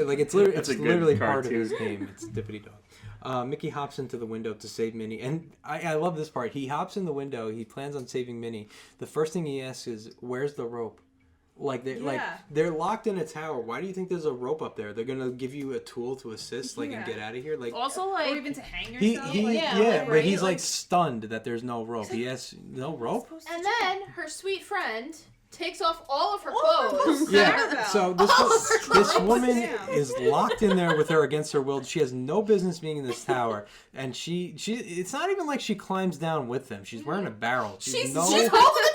Like it's That's a good literally part of cartoon. his game. It's Dippity Dog. Mickey hops into the window to save Minnie, and I love this part. He hops in the window. He plans on saving Minnie. The first thing he asks is, "Where's the rope?" Like they're locked in a tower. Why do you think there's a rope up there? They're gonna give you a tool to assist, and get out of here. Like Also, Or like even to hang he yourself. but right? he's like stunned that there's no rope. He has no rope. and then her sweet friend takes off all of her clothes. Yeah. So this Gross. woman Damn. is locked in there with her against her will. She has no business being in this tower, and she it's not even like she climbs down with them. She's wearing a barrel. She's holding the top of the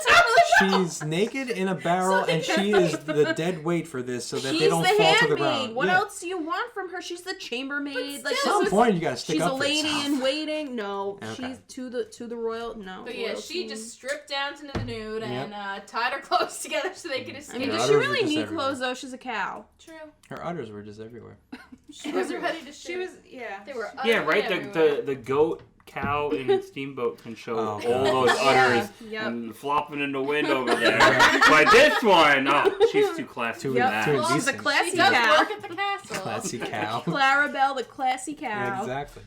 She's naked in a barrel, and she is the dead weight for this, so that she's they don't the fall to the handmaid. ground. What Yeah. else do you want from her? She's the chambermaid. Like At some point, you gotta stick she's up a for lady yourself. in waiting. No, Okay. she's to the royal. No. But yeah, royalty. she just stripped down to the nude and tied her clothes together so they could I escape. mean, Her does she udders were really just need everywhere. clothes though? She's a cow. True. Her udders were just everywhere. She was ready to shoot. She was, yeah. They were Yeah, right. everywhere. The goat, cow, and steamboat can show Oh, all God. those udders Yep. and flopping in the wind over there. But this one, she's too classy Too- for Yep. that. too Well, she's a indecent. classy She does cow. work at the castle. Classy cow. Clarabelle, the classy cow. Exactly.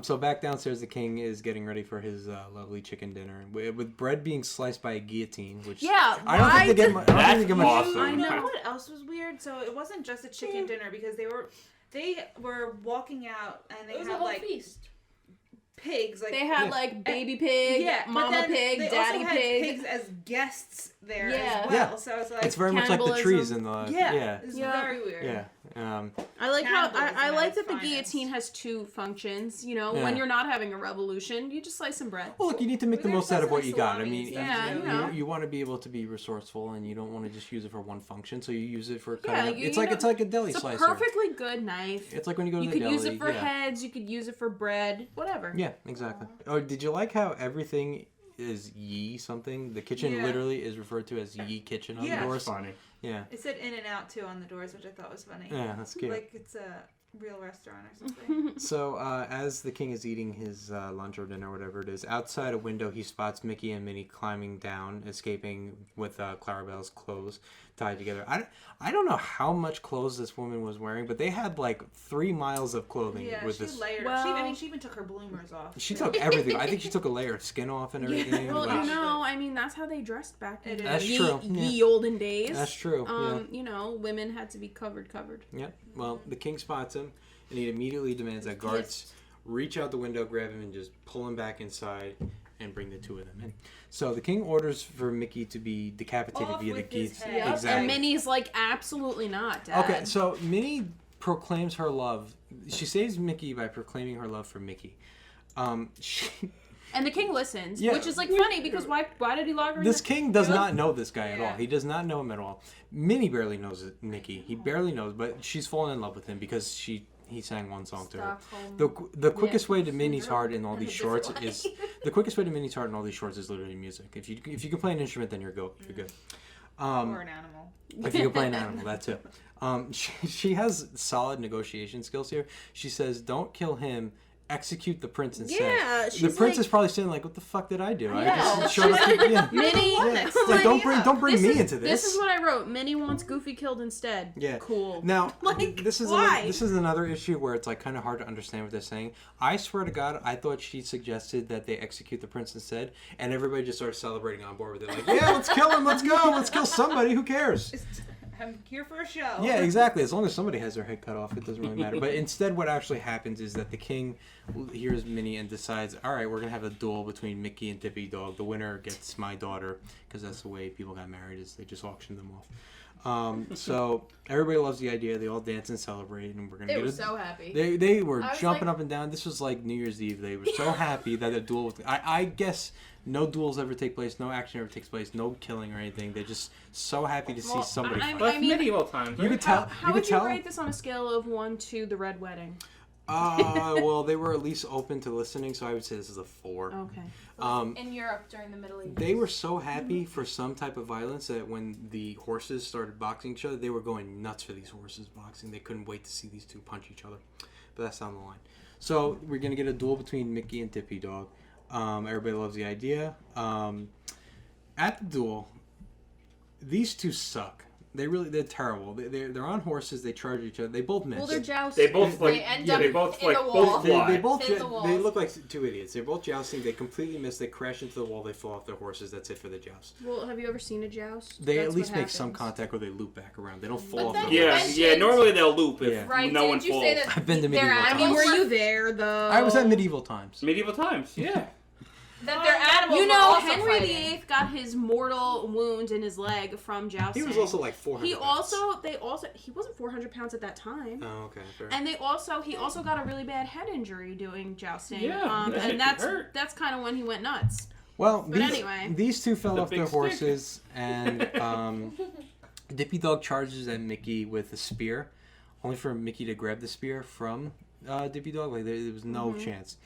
So back downstairs, the king is getting ready for his lovely chicken dinner with bread being sliced by a guillotine. Which Yeah, I don't think they get. I don't think they get much. awesome. I know what else was weird. So it wasn't just a chicken dinner because they were walking out and It they was a had whole like feast. pigs. Like They had Yeah. like baby pig, but mama then pig, they daddy also had pig. pigs as guests there Yeah. as well. Yeah. So it's like It's very much like the Cannibalism. trees in the yeah, it's Yeah. very weird. yeah. I like how Cannibalism I at like its that the finest. guillotine has two functions. You know, Yeah. when you're not having a revolution, you just slice some bread. Well, look, you need to make the They're most out of what supposed you to be got. I salami mean, and stuff, stuff, you you, know. you want to be able to be resourceful, and you don't want to just use it for one function. So you use it for Yeah, cutting. Up. you It's know, like a deli It's a slicer. perfectly good knife. It's like when you go to You the could deli. use it for yeah. heads. You could use it for bread. Whatever. Yeah, exactly. Oh, did you like how everything is Yi something? The kitchen Yeah. literally is referred to as Yi Kitchen on Yeah. the That's doors. funny. Yeah. It said In and Out too on the doors, which I thought was funny. Yeah, that's cute. Like it's a real restaurant or something. So, as the king is eating his lunch or dinner, whatever it is, outside a window, he spots Mickey and Minnie climbing down, escaping with Clarabelle's clothes tied together. I don't know how much clothes this woman was wearing, but they had like 3 miles of clothing Yeah, with she this. layered. Well- She even took her bloomers off. She took everything. I think she took a layer of skin off and everything. Well, like- you know, I mean, that's how they dressed back in It the is. That's ye, true, ye olden days. That's true. Yeah. You know, women had to be covered. Yep. Well, the king spots him, and he immediately demands that guards reach out the window, grab him, and just pull him back inside and bring the two of them in. So the king orders for Mickey to be decapitated Off via the with his guillotine. head. Yep. Exactly. And Minnie's like, absolutely not, Dad. Okay, so Minnie proclaims her love. She saves Mickey by proclaiming her love for Mickey. She, And the king listens, Yeah. which is like funny because why did he log her in this the- king does not know this guy at Yeah. all. He does not know him at all. Minnie barely knows Mickey. He barely knows, but she's fallen in love with him because he sang one song to her. Stockholm. The quickest way to Minnie's heart in all these In a shorts different is literally music. If you can play an instrument, then you're good. Or an animal. If you can play an animal, that too. She has solid negotiation skills here. She says, "Don't kill him, execute the prince instead. Yeah, The she's prince like- is probably saying like, "What the fuck did I do? I Yeah. just showed up." Yeah. Minnie, Yeah. Like, don't bring me into this. This is what I wrote. Minnie wants Goofy killed instead. Yeah. Cool. Now, Like, this is why? this is another issue where it's like kind of hard to understand what they're saying. I swear to God, I thought she suggested that they execute the prince instead, and everybody just started celebrating on board with it. Like, yeah, let's kill him. Let's go. Let's kill somebody. Who cares? I'm here for a show. Yeah, exactly. As long as somebody has their head cut off, it doesn't really matter. But instead, what actually happens is that the king hears Minnie and decides, all right, we're going to have a duel between Mickey and Dippy Dog. The winner gets my daughter, because that's the way people got married, is they just auctioned them off. So everybody loves the idea. They all dance and celebrate, and we're going to They get were it. so happy. They were I was jumping like- up and down. This was like New Year's Eve. They were so happy that a duel was... I guess no duels ever take place. No action ever takes place. No killing or anything. They're just so happy to see Well, somebody I fight. Well, that's mean- medieval times. You Right? could tell. How you would could you tell. rate this on a scale of 1 to the Red Wedding? Well, they were at least open to listening, so I would say this is a 4. Okay. In Europe during the Middle Ages. They were so happy for some type of violence that when the horses started boxing each other, they were going nuts for these horses boxing. They couldn't wait to see these two punch each other. But that's down the line. So we're going to get a duel between Mickey and Dippy Dog. Everybody loves the idea. At the duel, these two suck. They're terrible. They're on horses. They charge each other. They both miss. Well, they're jousting. They both They like end yeah, up they both in like the wall. both fly. They both Hit the walls. they look like two idiots. They're both jousting. They completely miss. They crash into the wall. They fall off their horses. That's it for the joust. Well, have you ever seen a joust? They That's at least what make some happens. contact or they loop back around. They don't fall But off then the you horse. Yeah, mentioned- yeah. Normally they'll loop if Yeah. Right? no one Didn't you falls. say that I've been to their medieval I times. mean, animals were you were- there though? I was at medieval times. Medieval times. Yeah. that their animals You were know, also Henry fighting. VIII got his mortal wound in his leg from jousting. He was also like 400 He pounds. he wasn't 400 pounds at that time. Oh, okay. Fair. And he also got a really bad head injury doing jousting. Yeah, that and shit hurt. that's kind of when he went nuts. Well, But anyway. these two fell The off big their stick. horses, and Dippy Dog charges at Mickey with a spear, only for Mickey to grab the spear from Dippy Dog. Like there was no chance.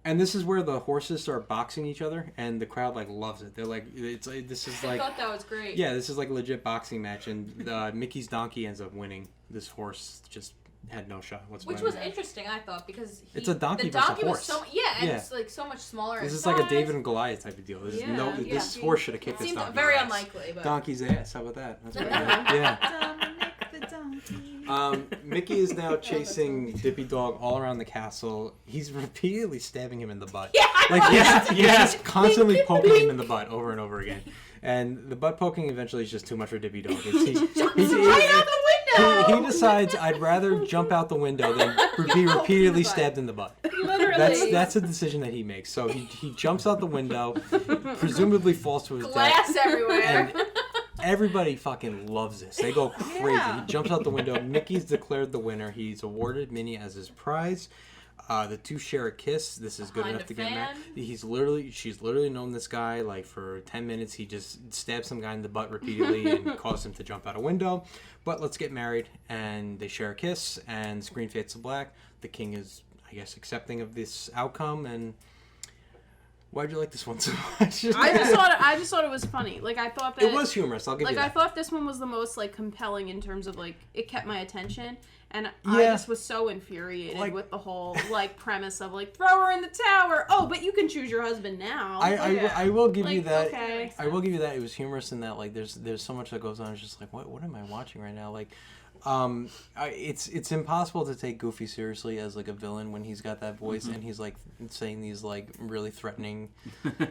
And this is where the horses start boxing each other, and the crowd like loves it. They're like, this is I like, thought that was great. yeah, this is like a legit boxing match, and Mickey's donkey ends up winning. This horse just had no shot whatsoever. Which was interesting, I thought, because It's a donkey the versus a donkey was horse. so and Yeah. it's like so much smaller. This in is like a size. David and Goliath type of deal. This Yeah. this Yeah. horse should have kicked this Seemed donkey. very ass. unlikely, but Donkey's ass. How about that? That's what yeah. Dominic the donkey. Mickey is now chasing Dippy Dog all around the castle. He's repeatedly stabbing him in the butt. yeah, Like Yeah, yeah. he's constantly poking him in the butt over and over again. And the butt poking eventually is just too much for Dippy Dog. right out the window. He decides I'd rather jump out the window than be repeatedly stabbed in the butt. Literally, That's a decision that he makes. So he jumps out the window, presumably falls to his death. glass everywhere. And everybody fucking loves this. They go crazy. Yeah. He jumps out the window. Mickey's declared the winner. He's awarded Minnie as his prize. The two share a kiss. This is good Behind enough a to get married. fan. She's literally known this guy like for 10 minutes. He just stabs some guy in the butt repeatedly and caused him to jump out a window. But let's get married, and they share a kiss, and screen fades to black. The king is, I guess, accepting of this outcome. And why'd you like this one so much? I just thought it was funny. Like I thought that It was humorous. I'll give like you I that. thought this one was the most like compelling in terms of like it kept my attention, and I Yeah. just was so infuriated Like- with the whole like premise of like throw her in the tower. Oh, but you can choose your husband now. I will give you Like, that. okay. I will give you that. It was humorous in that like there's so much that goes on. It's just like what am I watching right now? Like, it's impossible to take Goofy seriously as like a villain when he's got that voice and he's like saying these like really threatening.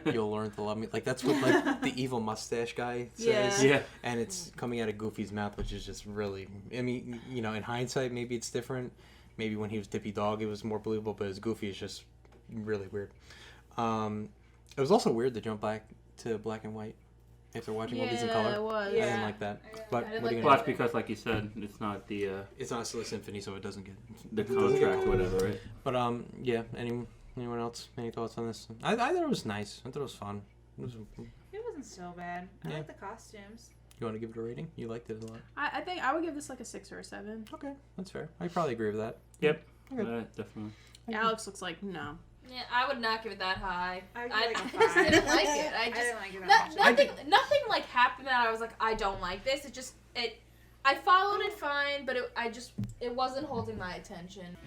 You'll learn to love me. Like that's what like the evil mustache guy says. Yeah. And it's coming out of Goofy's mouth, which is just really. I mean, you know, in hindsight, maybe it's different. Maybe when he was Dippy Dog, it was more believable. But as Goofy, it's just really weird. It was also weird to jump back to black and white after watching all these in color. it was. I didn't like that. But I what didn't are you like gonna Well, do? that's because, like you said, it's not the It's not Silly Symphony, so it doesn't get. contract, whatever, right? But yeah. Anyone else? Any thoughts on this? I thought it was nice. I thought it was fun. It was, It wasn't so bad. I Yeah. like the costumes. you want to give it a rating? You liked it a lot. I think I would give this like a 6 or a 7. Okay, that's fair. I probably agree with that. Yep. Okay. Definitely. Alex looks like no. Yeah, I would not give it that high. I would I like a just 5. didn't like it. I just didn't like it that much. nothing like happened that I was like, I don't like this. I followed it fine, but it wasn't holding my attention.